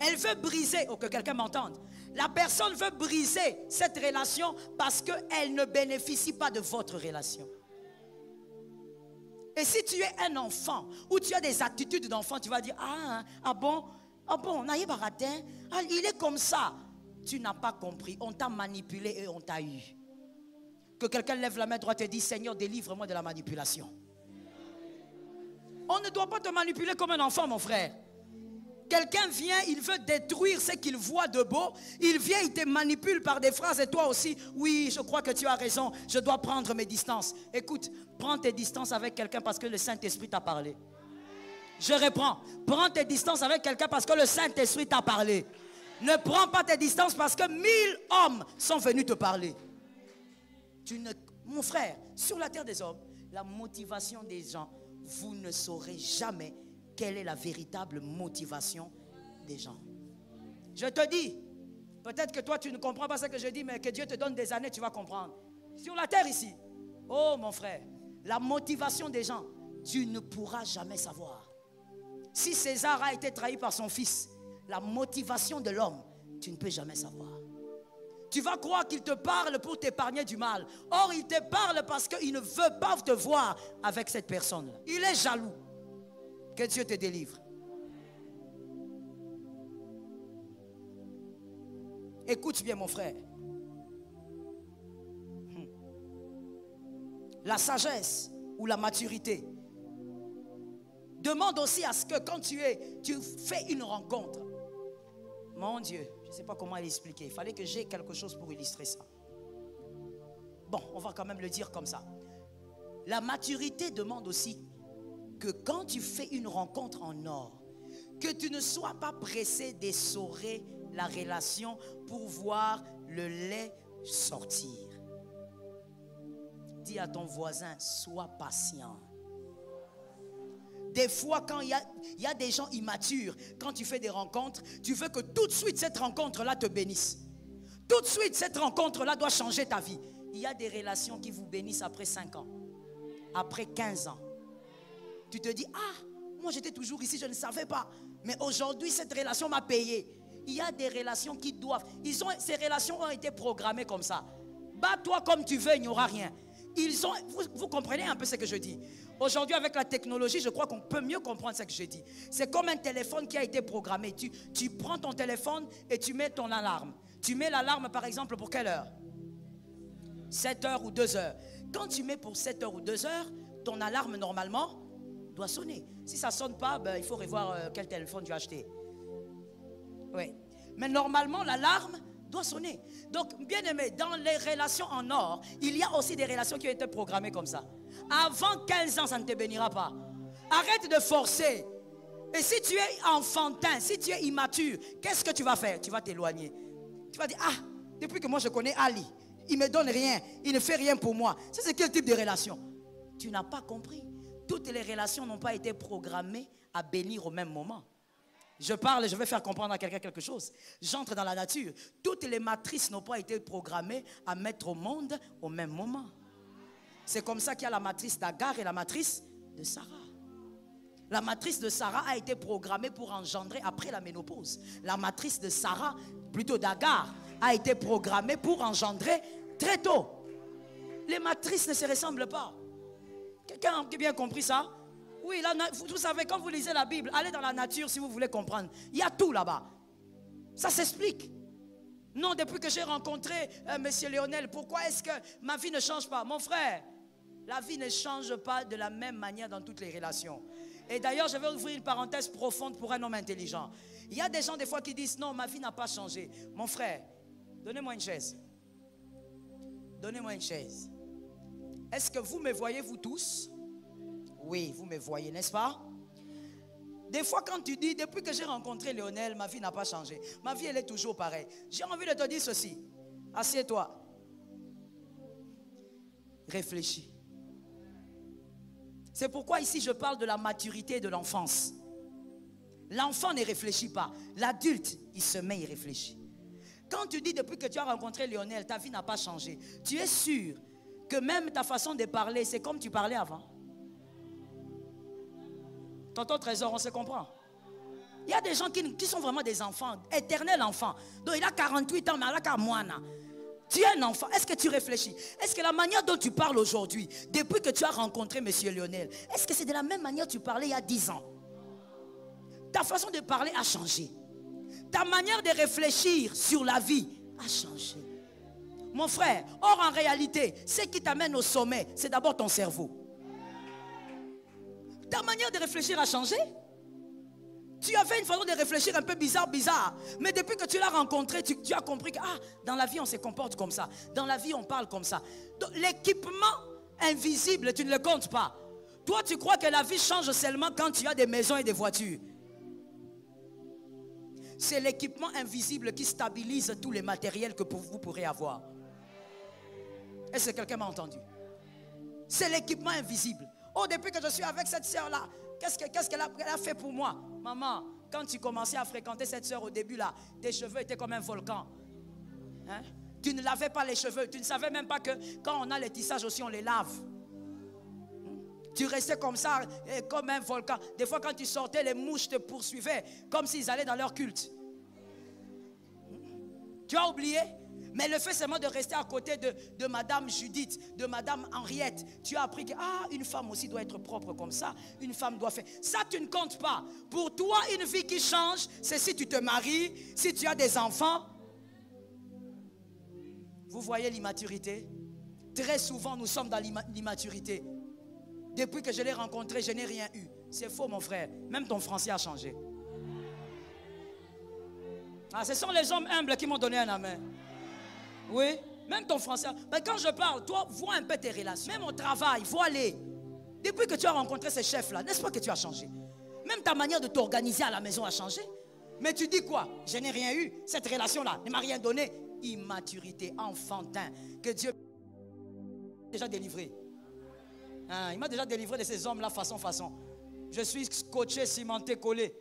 Elle veut briser, oh, que quelqu'un m'entende. La personne veut briser cette relation parce qu'elle ne bénéficie pas de votre relation. Et si tu es un enfant ou tu as des attitudes d'enfant, tu vas dire, ah bon, il est comme ça. Tu n'as pas compris, on t'a manipulé et on t'a eu. Que quelqu'un lève la main droite et dit, Seigneur, délivre-moi de la manipulation. On ne doit pas te manipuler comme un enfant, mon frère. Quelqu'un vient, il veut détruire ce qu'il voit de beau. Il vient, il te manipule par des phrases et toi aussi, oui, je crois que tu as raison, je dois prendre mes distances. Écoute, prends tes distances avec quelqu'un parce que le Saint-Esprit t'a parlé. Je reprends, prends tes distances avec quelqu'un parce que le Saint-Esprit t'a parlé. Ne prends pas tes distances parce que 1000 hommes sont venus te parler. Mon frère, sur la terre des hommes, la motivation des gens, vous ne saurez jamais quelle est la véritable motivation des gens. Je te dis, peut-être que toi tu ne comprends pas ce que je dis, mais que Dieu te donne des années, tu vas comprendre. Sur la terre ici, oh mon frère, La motivation des gens, tu ne pourras jamais savoir. Si César a été trahi par son fils, la motivation de l'homme, tu ne peux jamais savoir. Tu vas croire qu'il te parle pour t'épargner du mal. Or, il te parle parce qu'il ne veut pas te voir avec cette personne. Il est jaloux. Que Dieu te délivre. Écoute bien, mon frère. La sagesse ou la maturité demande aussi à ce que quand tu fais une rencontre. Mon Dieu, je ne sais pas comment l'expliquer. Il fallait que j'aie quelque chose pour illustrer ça. Bon, on va quand même le dire comme ça. La maturité demande aussi que quand tu fais une rencontre en or, que tu ne sois pas pressé d'essorer la relation pour voir le lait sortir. Dis à ton voisin, sois patient. Des fois, quand il y a des gens immatures, quand tu fais des rencontres, tu veux que tout de suite cette rencontre-là te bénisse. Tout de suite, cette rencontre-là doit changer ta vie. Il y a des relations qui vous bénissent après 5 ans, après 15 ans. Tu te dis, ah, moi j'étais toujours ici, je ne savais pas. Mais aujourd'hui, cette relation m'a payé. Il y a des relations qui doivent. Ces relations ont été programmées comme ça. Bats-toi comme tu veux, il n'y aura rien. Vous comprenez un peu ce que je dis. Aujourd'hui, avec la technologie, je crois qu'on peut mieux comprendre ce que je dis. C'est comme un téléphone qui a été programmé. Tu prends ton téléphone et tu mets ton alarme. Tu mets l'alarme, par exemple, pour quelle heure? 7 heures ou 2 heures. Quand tu mets pour 7 heures ou 2 heures, ton alarme, normalement, doit sonner. Si ça ne sonne pas, ben, il faut revoir quel téléphone tu as acheté. Oui. Mais normalement, l'alarme doit sonner. Donc, bien aimé, dans les relations en or, il y a aussi des relations qui ont été programmées comme ça. Avant 15 ans, ça ne te bénira pas. Arrête de forcer. Et si tu es enfantin, si tu es immature, qu'est-ce que tu vas faire? Tu vas t'éloigner. Tu vas dire, ah, depuis que moi je connais Ali, il ne me donne rien, il ne fait rien pour moi. Ça, c'est quel type de relation? Tu n'as pas compris. Toutes les relations n'ont pas été programmées à bénir au même moment. Je parle, je vais faire comprendre à quelqu'un quelque chose. J'entre dans la nature. Toutes les matrices n'ont pas été programmées à mettre au monde au même moment. C'est comme ça qu'il y a la matrice d'Agar et la matrice de Sarah. La matrice de Sarah a été programmée pour engendrer après la ménopause. La matrice de Sarah, plutôt d'Agar, a été programmée pour engendrer très tôt. Les matrices ne se ressemblent pas. Quelqu'un a bien compris ça? Oui, vous savez, quand vous lisez la Bible, allez dans la nature si vous voulez comprendre. Il y a tout là-bas. Ça s'explique. Non, depuis que j'ai rencontré Monsieur Lionel, pourquoi est-ce que ma vie ne change pas? Mon frère, la vie ne change pas de la même manière dans toutes les relations. Et d'ailleurs, je vais ouvrir une parenthèse profonde pour un homme intelligent. Il y a des gens des fois qui disent, non, ma vie n'a pas changé. Mon frère, donnez-moi une chaise. Donnez-moi une chaise. Est-ce que vous me voyez, vous tous? Oui, vous me voyez, n'est-ce pas? Des fois, quand tu dis, depuis que j'ai rencontré Lionel, ma vie n'a pas changé. Ma vie, elle est toujours pareille. J'ai envie de te dire ceci. Assieds-toi. Réfléchis. C'est pourquoi ici, je parle de la maturité de l'enfance. L'enfant ne réfléchit pas. L'adulte, il se met, il réfléchit. Quand tu dis, depuis que tu as rencontré Lionel, ta vie n'a pas changé, tu es sûr que même ta façon de parler, c'est comme tu parlais avant? Tonton Trésor, on se comprend. Il y a des gens qui sont vraiment des enfants, éternels enfants. Donc il a 48 ans, mais il a qu'à moine. Tu es un enfant, est-ce que tu réfléchis? Est-ce que la manière dont tu parles aujourd'hui, depuis que tu as rencontré M. Lionel, est-ce que c'est de la même manière que tu parlais il y a 10 ans? Ta façon de parler a changé. Ta manière de réfléchir sur la vie a changé. Mon frère, or en réalité, ce qui t'amène au sommet, c'est d'abord ton cerveau. Ta manière de réfléchir a changé. Tu avais une façon de réfléchir un peu bizarre. Mais depuis que tu l'as rencontré, tu as compris que dans la vie, on se comporte comme ça. Dans la vie, on parle comme ça. L'équipement invisible, tu ne le comptes pas. Toi, tu crois que la vie change seulement quand tu as des maisons et des voitures. C'est l'équipement invisible qui stabilise tous les matériels que vous pourrez avoir. Est-ce que quelqu'un m'a entendu? C'est l'équipement invisible. Oh, depuis que je suis avec cette sœur-là, qu'est-ce qu'elle a fait pour moi? Maman, quand tu commençais à fréquenter cette sœur au début, là, tes cheveux étaient comme un volcan. Hein? Tu ne lavais pas les cheveux. Tu ne savais même pas que quand on a les tissages aussi, on les lave. Tu restais comme ça, comme un volcan. Des fois, quand tu sortais, les mouches te poursuivaient, comme s'ils allaient dans leur culte. Tu as oublié? Mais le fait seulement de rester à côté de Madame Judith, de Madame Henriette, tu as appris que une femme aussi doit être propre comme ça. Une femme doit faire. Ça, tu ne comptes pas. Pour toi, une vie qui change, c'est si tu te maries, si tu as des enfants. Vous voyez l'immaturité? Très souvent, nous sommes dans l'immaturité. Depuis que je l'ai rencontré, je n'ai rien eu. C'est faux, mon frère. Même ton français a changé. Ce sont les hommes humbles qui m'ont donné un amen. Oui, même ton français. Mais quand je parle, toi, vois un peu tes relations. Même au travail, vois-les. Depuis que tu as rencontré ces chefs-là, n'est-ce pas que tu as changé? Même ta manière de t'organiser à la maison a changé. Mais tu dis quoi? Je n'ai rien eu. Cette relation-là ne m'a rien donné. Immaturité, enfantin. Que Dieu m'a déjà délivré. Il m'a déjà délivré de ces hommes-là façon. Je suis scotché, cimenté, collé.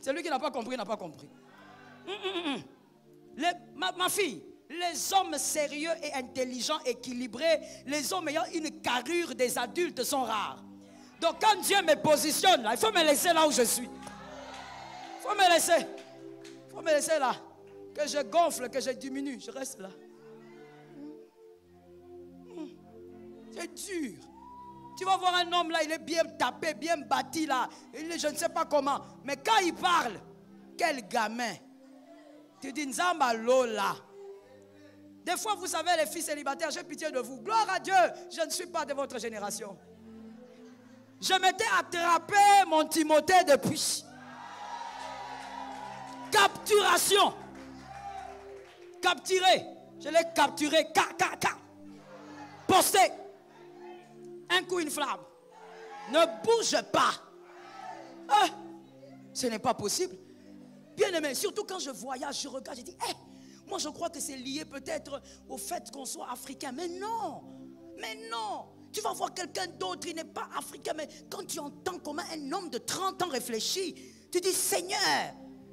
Celui qui n'a pas compris, n'a pas compris. Ma fille, les hommes sérieux et intelligents, équilibrés, les hommes ayant une carrure des adultes sont rares. Donc quand Dieu me positionne là, il faut me laisser là où je suis. Il faut me laisser. Il faut me laisser là. Que je gonfle, que je diminue, je reste là. C'est dur. Tu vas voir un homme là, il est bien tapé, bien bâti là. Il est, je ne sais pas comment. Mais quand il parle, quel gamin. Tu dis, Nzamba Lola. Des fois, vous savez, les filles célibataires, j'ai pitié de vous. Gloire à Dieu, je ne suis pas de votre génération. Je m'étais attrapé mon Timothée depuis. Capturation. Capturé. Je l'ai capturé. Posté. Un coup, une flamme. Ne bouge pas. Ce n'est pas possible. Bien aimé, surtout quand je voyage, je regarde, je dis, moi je crois que c'est lié peut-être au fait qu'on soit africain. Mais non. Tu vas voir quelqu'un d'autre, il n'est pas africain. Mais quand tu entends comment un homme de 30 ans réfléchit, tu dis, Seigneur,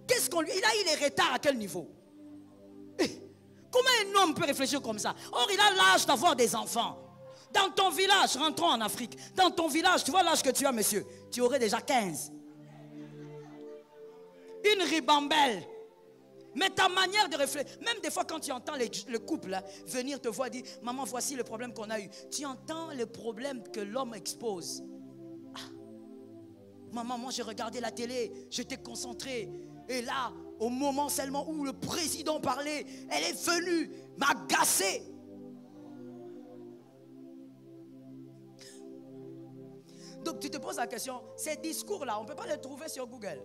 qu'est-ce qu'on lui... Il a eu les retards à quel niveau? Comment un homme peut réfléchir comme ça? Or, il a l'âge d'avoir des enfants. Dans ton village, rentrons en Afrique. Dans ton village, tu vois l'âge que tu as, monsieur. Tu aurais déjà 15. Une ribambelle. Mais ta manière de réfléchir, même des fois quand tu entends le couple là, venir te voir dire, maman, voici le problème qu'on a eu. Tu entends le problème que l'homme expose. Maman, moi j'ai regardé la télé, j'étais concentré. Et là, au moment seulement où le président parlait, elle est venue m'agacer. Donc tu te poses la question, ces discours-là, on ne peut pas les trouver sur Google.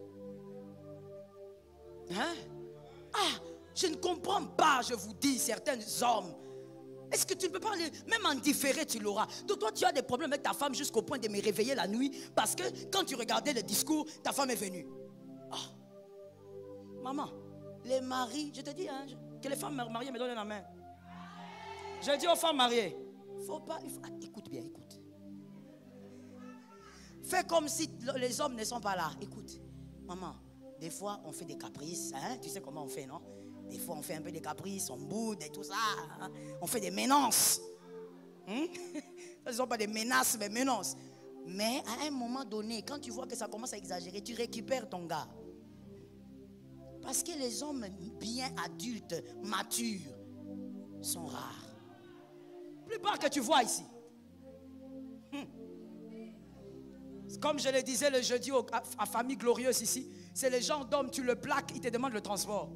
Je ne comprends pas, je vous dis, certains hommes. Est-ce que tu ne peux pas, même en différé, tu l'auras. Donc toi, tu as des problèmes avec ta femme jusqu'au point de me réveiller la nuit parce que quand tu regardais le discours, ta femme est venue. Maman, les maris, je te dis, que les femmes mariées me donnent la main. Je dis aux femmes mariées, écoute bien, écoute. Fais comme si les hommes ne sont pas là. Écoute, maman, des fois on fait des caprices. Tu sais comment on fait, non? Des fois on fait un peu des caprices, on boude et tout ça. On fait des menaces. Ce ne sont pas des menaces, mais menaces. Mais à un moment donné, quand tu vois que ça commence à exagérer, tu récupères ton gars. Parce que les hommes bien adultes, matures, sont rares. La plupart que tu vois ici. Comme je le disais le jeudi à Famille Glorieuse ici, c'est les gens d'hommes, tu le plaques, ils te demandent le transport.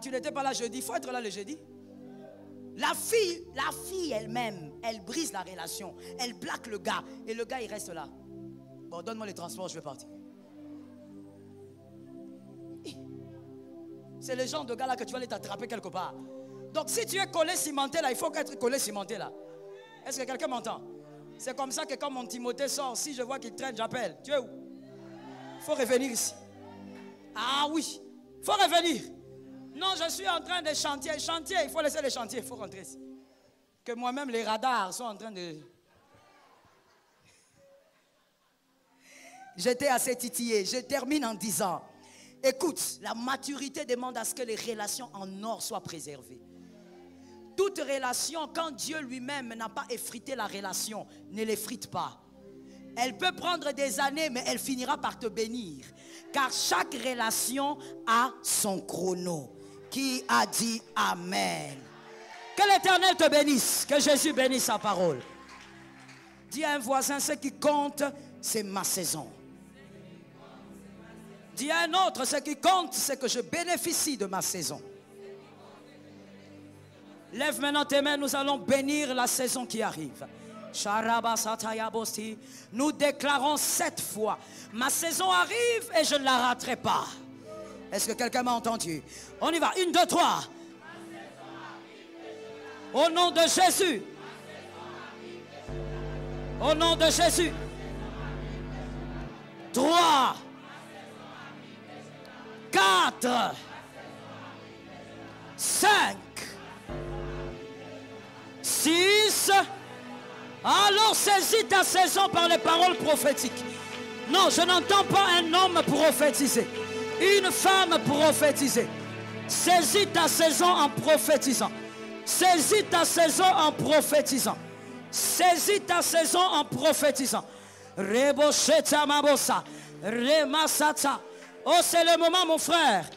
Tu n'étais pas là jeudi, il faut être là le jeudi. La fille elle-même, elle brise la relation, elle plaque le gars, et le gars il reste là. Bon, donne-moi le transport, je vais partir. C'est le genre de gars là que tu vas aller t'attraper quelque part. Donc si tu es collé cimenté là, il faut être collé cimenté là. Est-ce que quelqu'un m'entend? C'est comme ça que quand mon Timothée sort, si je vois qu'il traîne, j'appelle. Tu es où? Il faut revenir ici. Ah oui, il faut revenir. Non, je suis en train de chantier. Chantier, il faut laisser les chantiers, il faut rentrer ici. Que moi-même, les radars sont en train de... J'étais assez titillé. Je termine en disant Écoute, la maturité demande à ce que les relations en or soient préservées. Toute relation, quand Dieu lui-même n'a pas effrité la relation, ne l'effrite pas. Elle peut prendre des années, mais elle finira par te bénir. Car chaque relation a son chrono. Qui a dit Amen? Que l'Éternel te bénisse. Que Jésus bénisse sa parole. Dis à un voisin, ce qui compte, c'est ma saison. Dis à un autre, ce qui compte, c'est que je bénéficie de ma saison. Lève maintenant tes mains, nous allons bénir la saison qui arrive. Nous déclarons 7 fois, ma saison arrive et je ne la raterai pas. Est-ce que quelqu'un m'a entendu? On y va, 1, 2, 3. Au nom de Jésus. Au nom de Jésus. 3, 4, 5, 6. Alors saisis ta saison par les paroles prophétiques. Non, je n'entends pas un homme prophétiser, une femme prophétiser. Saisis ta saison en prophétisant. Saisis ta saison en prophétisant. Saisis ta saison en prophétisant. Rebosheta mabosa, remasata. Oh, c'est le moment, mon frère.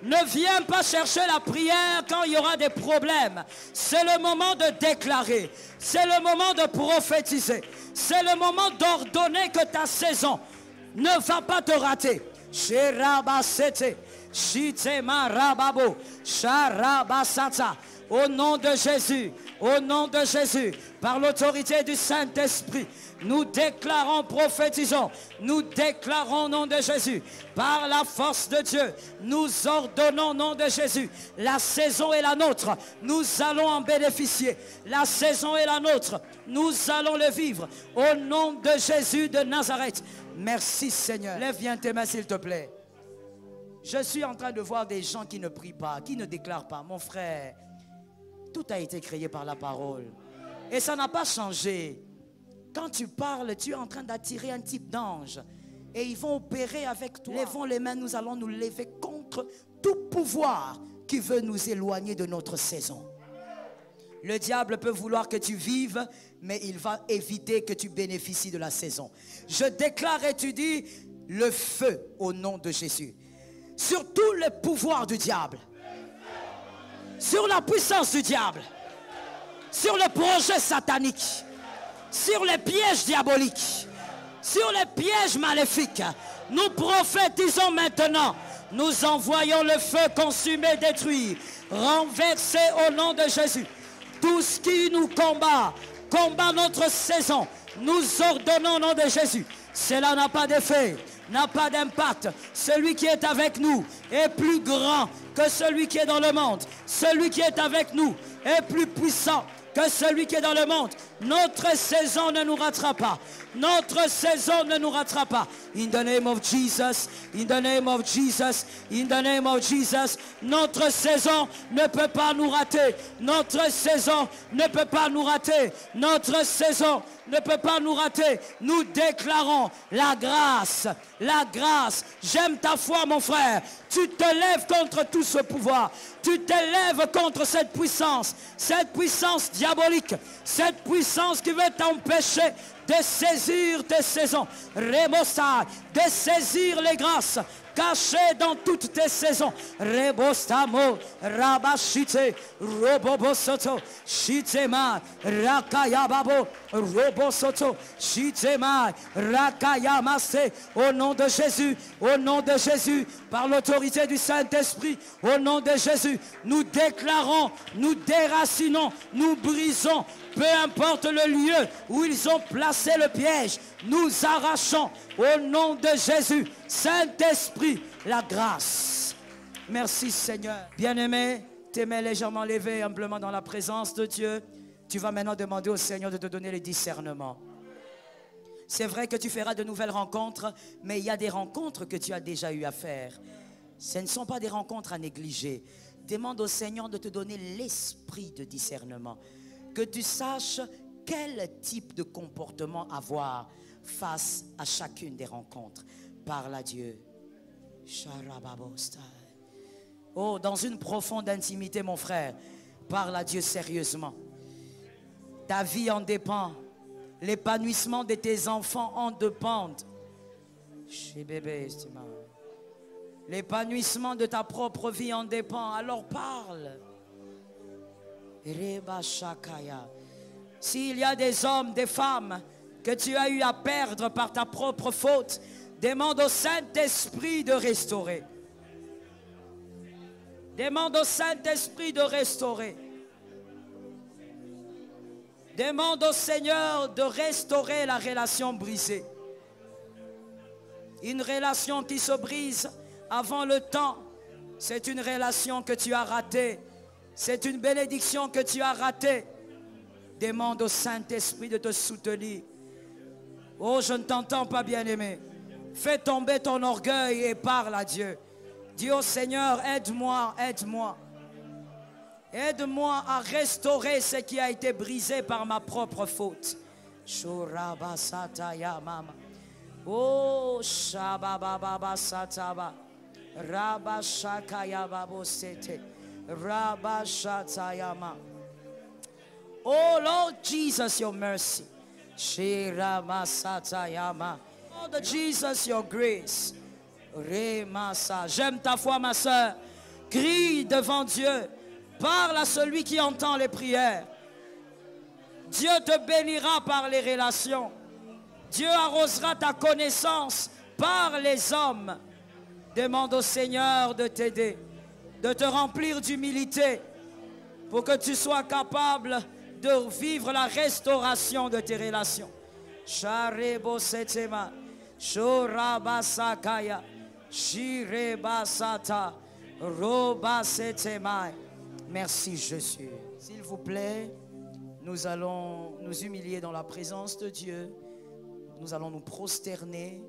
Ne viens pas chercher la prière quand il y aura des problèmes. C'est le moment de déclarer. C'est le moment de prophétiser. C'est le moment d'ordonner que ta saison ne va pas te rater. Au nom de Jésus, au nom de Jésus, par l'autorité du Saint-Esprit, nous déclarons, prophétisons, nous déclarons au nom de Jésus, par la force de Dieu, nous ordonnons au nom de Jésus, la saison est la nôtre, nous allons en bénéficier, la saison est la nôtre, nous allons le vivre, au nom de Jésus de Nazareth. Merci Seigneur. Lève bien tes mains s'il te plaît. Je suis en train de voir des gens qui ne prient pas, qui ne déclarent pas. Mon frère, tout a été créé par la parole. Et ça n'a pas changé. Quand tu parles, tu es en train d'attirer un type d'ange. Et ils vont opérer avec toi. Lèvons les mains, nous allons nous lever contre tout pouvoir qui veut nous éloigner de notre saison. Le diable peut vouloir que tu vives, mais il va éviter que tu bénéficies de la saison. Je déclare et tu dis, le feu au nom de Jésus. Sur tous les pouvoirs du diable. Sur la puissance du diable. Sur le projet satanique. Sur les pièges diaboliques. Sur les pièges maléfiques. Nous prophétisons maintenant. Nous envoyons le feu consumé, détruire, renverser au nom de Jésus. Tout ce qui nous combat notre saison. Nous ordonnons au nom de Jésus. Cela n'a pas d'effet, n'a pas d'impact. Celui qui est avec nous est plus grand que celui qui est dans le monde. Celui qui est avec nous est plus puissant que celui qui est dans le monde. Notre saison ne nous ratera pas. Notre saison ne nous ratera pas. In the name of Jesus, in the name of Jesus, in the name of Jesus. Notre saison ne peut pas nous rater. Notre saison ne peut pas nous rater. Notre saison ne peut pas nous rater. Nous déclarons la grâce. La grâce. J'aime ta foi, mon frère. Tu te lèves contre tout ce pouvoir. Tu te lèves contre cette puissance diabolique. Cette puissance qui veut t'empêcher de saisir tes saisons. Rebosta, de saisir les grâces cachées dans toutes tes saisons. Rebostamo, Rabashite, Robobosoto, Shitema, Rakayababo, Robosoto, Shitema, Rakayamase. Au nom de Jésus, au nom de Jésus, par l'autorité du Saint-Esprit, au nom de Jésus, nous déclarons, nous déracinons, nous brisons. Peu importe le lieu où ils ont placé le piège, nous arrachons au nom de Jésus, Saint-Esprit, la grâce. Merci Seigneur. Bien-aimé, tes mains légèrement levées, humblement dans la présence de Dieu. Tu vas maintenant demander au Seigneur de te donner les discernements. C'est vrai que tu feras de nouvelles rencontres, mais il y a des rencontres que tu as déjà eu à faire. Ce ne sont pas des rencontres à négliger. Demande au Seigneur de te donner l'esprit de discernement. Que tu saches quel type de comportement avoir face à chacune des rencontres. Parle à Dieu. Oh, dans une profonde intimité, mon frère, parle à Dieu sérieusement. Ta vie en dépend. L'épanouissement de tes enfants en dépend. L'épanouissement de ta propre vie en dépend. Alors parle. S'il y a des hommes, des femmes que tu as eu à perdre par ta propre faute, demande au Saint-Esprit de restaurer. Demande au Saint-Esprit de restaurer. Demande au Seigneur de restaurer la relation brisée. Une relation qui se brise avant le temps, c'est une relation que tu as ratée. C'est une bénédiction que tu as ratée. Demande au Saint-Esprit de te soutenir. Oh, je ne t'entends pas, bien-aimé. Fais tomber ton orgueil et parle à Dieu. Dis au Seigneur, aide-moi, aide-moi. Aide-moi à restaurer ce qui a été brisé par ma propre faute. Oh, Shabababasataba. Rabashakayababosete. Rabashatayama. Oh Lord Jesus, your mercy. Shiramasatayama. Lord Jesus, your grace. Remasa. J'aime ta foi, ma soeur. Crie devant Dieu. Parle à celui qui entend les prières. Dieu te bénira par les relations. Dieu arrosera ta connaissance par les hommes. Demande au Seigneur de t'aider, de te remplir d'humilité pour que tu sois capable de vivre la restauration de tes relations. Sharebo setema, shorabasakaya, shirebasata, robasetema. Merci Jésus. S'il vous plaît, nous allons nous humilier dans la présence de Dieu. Nous allons nous prosterner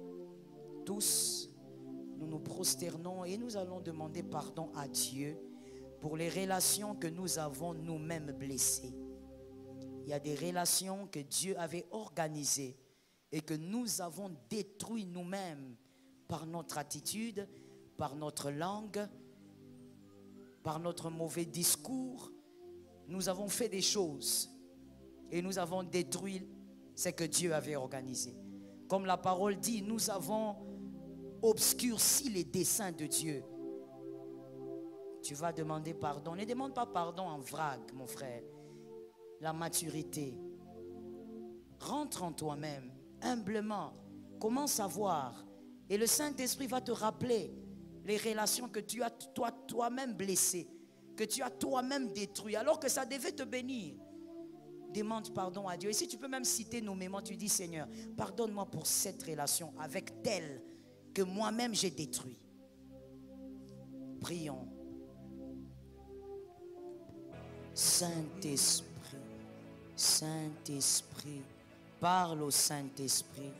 tous. Nous nous prosternons et nous allons demander pardon à Dieu pour les relations que nous avons nous-mêmes blessées. Il y a des relations que Dieu avait organisées et que nous avons détruites nous-mêmes par notre attitude, par notre langue, par notre mauvais discours. Nous avons fait des choses et nous avons détruit ce que Dieu avait organisé. Comme la parole dit, nous avons obscurci les desseins de Dieu. Tu vas demander pardon. Ne demande pas pardon en vrague, mon frère. La maturité. Rentre en toi-même, humblement. Commence à voir. Et le Saint-Esprit va te rappeler les relations que tu as toi-même blessées, que tu as toi-même détruites, alors que ça devait te bénir. Demande pardon à Dieu. Et si tu peux même citer nommément, tu dis, Seigneur, pardonne-moi pour cette relation avec telle que moi-même j'ai détruit. Prions. Saint-Esprit, Saint-Esprit, parle au Saint-Esprit.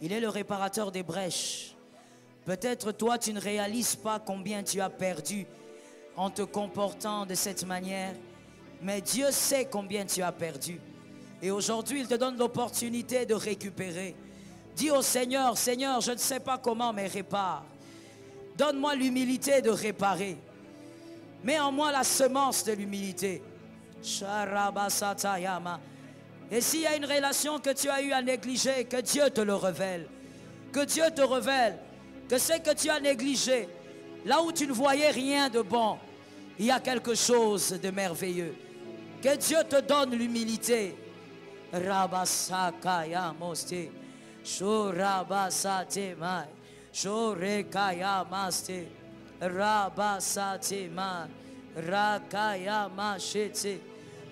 Il est le réparateur des brèches. Peut-être toi, tu ne réalises pas combien tu as perdu en te comportant de cette manière. Mais Dieu sait combien tu as perdu. Et aujourd'hui, il te donne l'opportunité de récupérer. Dis au Seigneur, Seigneur, je ne sais pas comment, mais répare. Donne-moi l'humilité de réparer. Mets en moi la semence de l'humilité. Et s'il y a une relation que tu as eu à négliger, que Dieu te le révèle. Que Dieu te révèle que ce que tu as négligé, là où tu ne voyais rien de bon, il y a quelque chose de merveilleux. Que Dieu te donne l'humilité. Rabasakaya moste. Shorabasate mai. Shorekaya maste. Rabasate mai. Rakaya machete.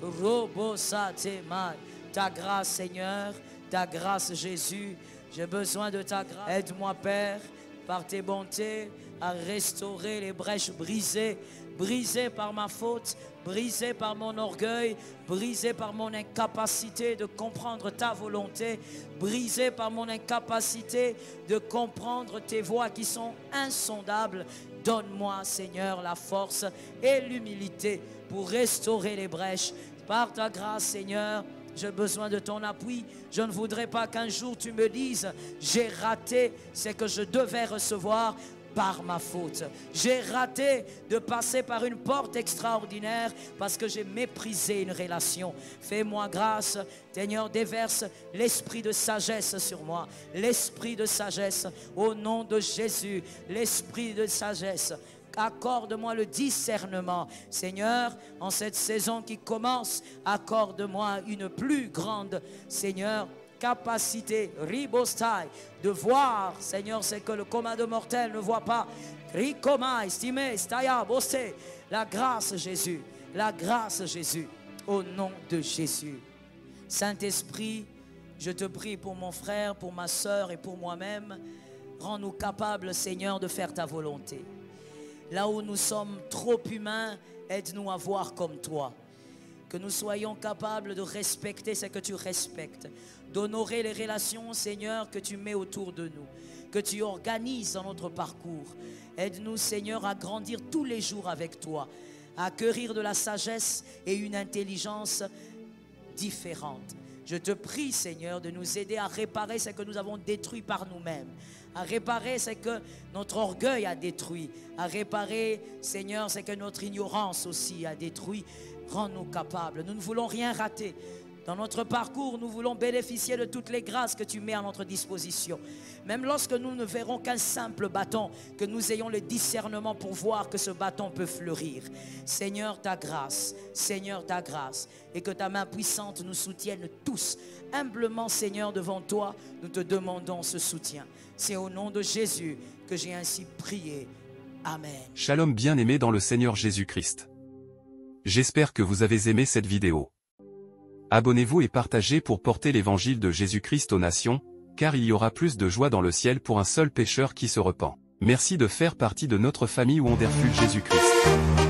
Robosate mai. Ta grâce, Seigneur. Ta grâce, Jésus. J'ai besoin de ta grâce. Aide-moi, Père, par tes bontés, à restaurer les brèches brisées. Brisé par ma faute, brisé par mon orgueil, brisé par mon incapacité de comprendre ta volonté, brisé par mon incapacité de comprendre tes voies qui sont insondables. Donne-moi, Seigneur, la force et l'humilité pour restaurer les brèches. Par ta grâce, Seigneur, j'ai besoin de ton appui. Je ne voudrais pas qu'un jour tu me dises, j'ai raté ce que je devais recevoir. par ma faute. J'ai raté de passer par une porte extraordinaire parce que j'ai méprisé une relation. Fais-moi grâce, Seigneur, déverse l'esprit de sagesse sur moi. L'esprit de sagesse, au nom de Jésus, l'esprit de sagesse. Accorde-moi le discernement. Seigneur, en cette saison qui commence, accorde-moi une plus grande, Seigneur, capacité, ribostai, de voir, Seigneur, c'est que le commun de mortel ne voit pas. Rikoma, estimé, staya, bossé. La grâce, Jésus, la grâce, Jésus, au nom de Jésus. Saint-Esprit, je te prie pour mon frère, pour ma soeur et pour moi-même. Rends-nous capables, Seigneur, de faire ta volonté. Là où nous sommes trop humains, aide-nous à voir comme toi. Que nous soyons capables de respecter ce que tu respectes, d'honorer les relations, Seigneur, que tu mets autour de nous, que tu organises dans notre parcours. Aide-nous, Seigneur, à grandir tous les jours avec toi, à acquérir de la sagesse et une intelligence différente. Je te prie, Seigneur, de nous aider à réparer ce que nous avons détruit par nous-mêmes, à réparer ce que notre orgueil a détruit, à réparer, Seigneur, ce que notre ignorance aussi a détruit. Rends-nous capables. Nous ne voulons rien rater. Dans notre parcours, nous voulons bénéficier de toutes les grâces que tu mets à notre disposition. Même lorsque nous ne verrons qu'un simple bâton, que nous ayons le discernement pour voir que ce bâton peut fleurir. Seigneur, ta grâce, et que ta main puissante nous soutienne tous. Humblement, Seigneur, devant toi, nous te demandons ce soutien. C'est au nom de Jésus que j'ai ainsi prié. Amen. Shalom bien-aimés dans le Seigneur Jésus-Christ. J'espère que vous avez aimé cette vidéo. Abonnez-vous et partagez pour porter l'évangile de Jésus-Christ aux nations, car il y aura plus de joie dans le ciel pour un seul pécheur qui se repent. Merci de faire partie de notre famille Wonderful Jésus-Christ.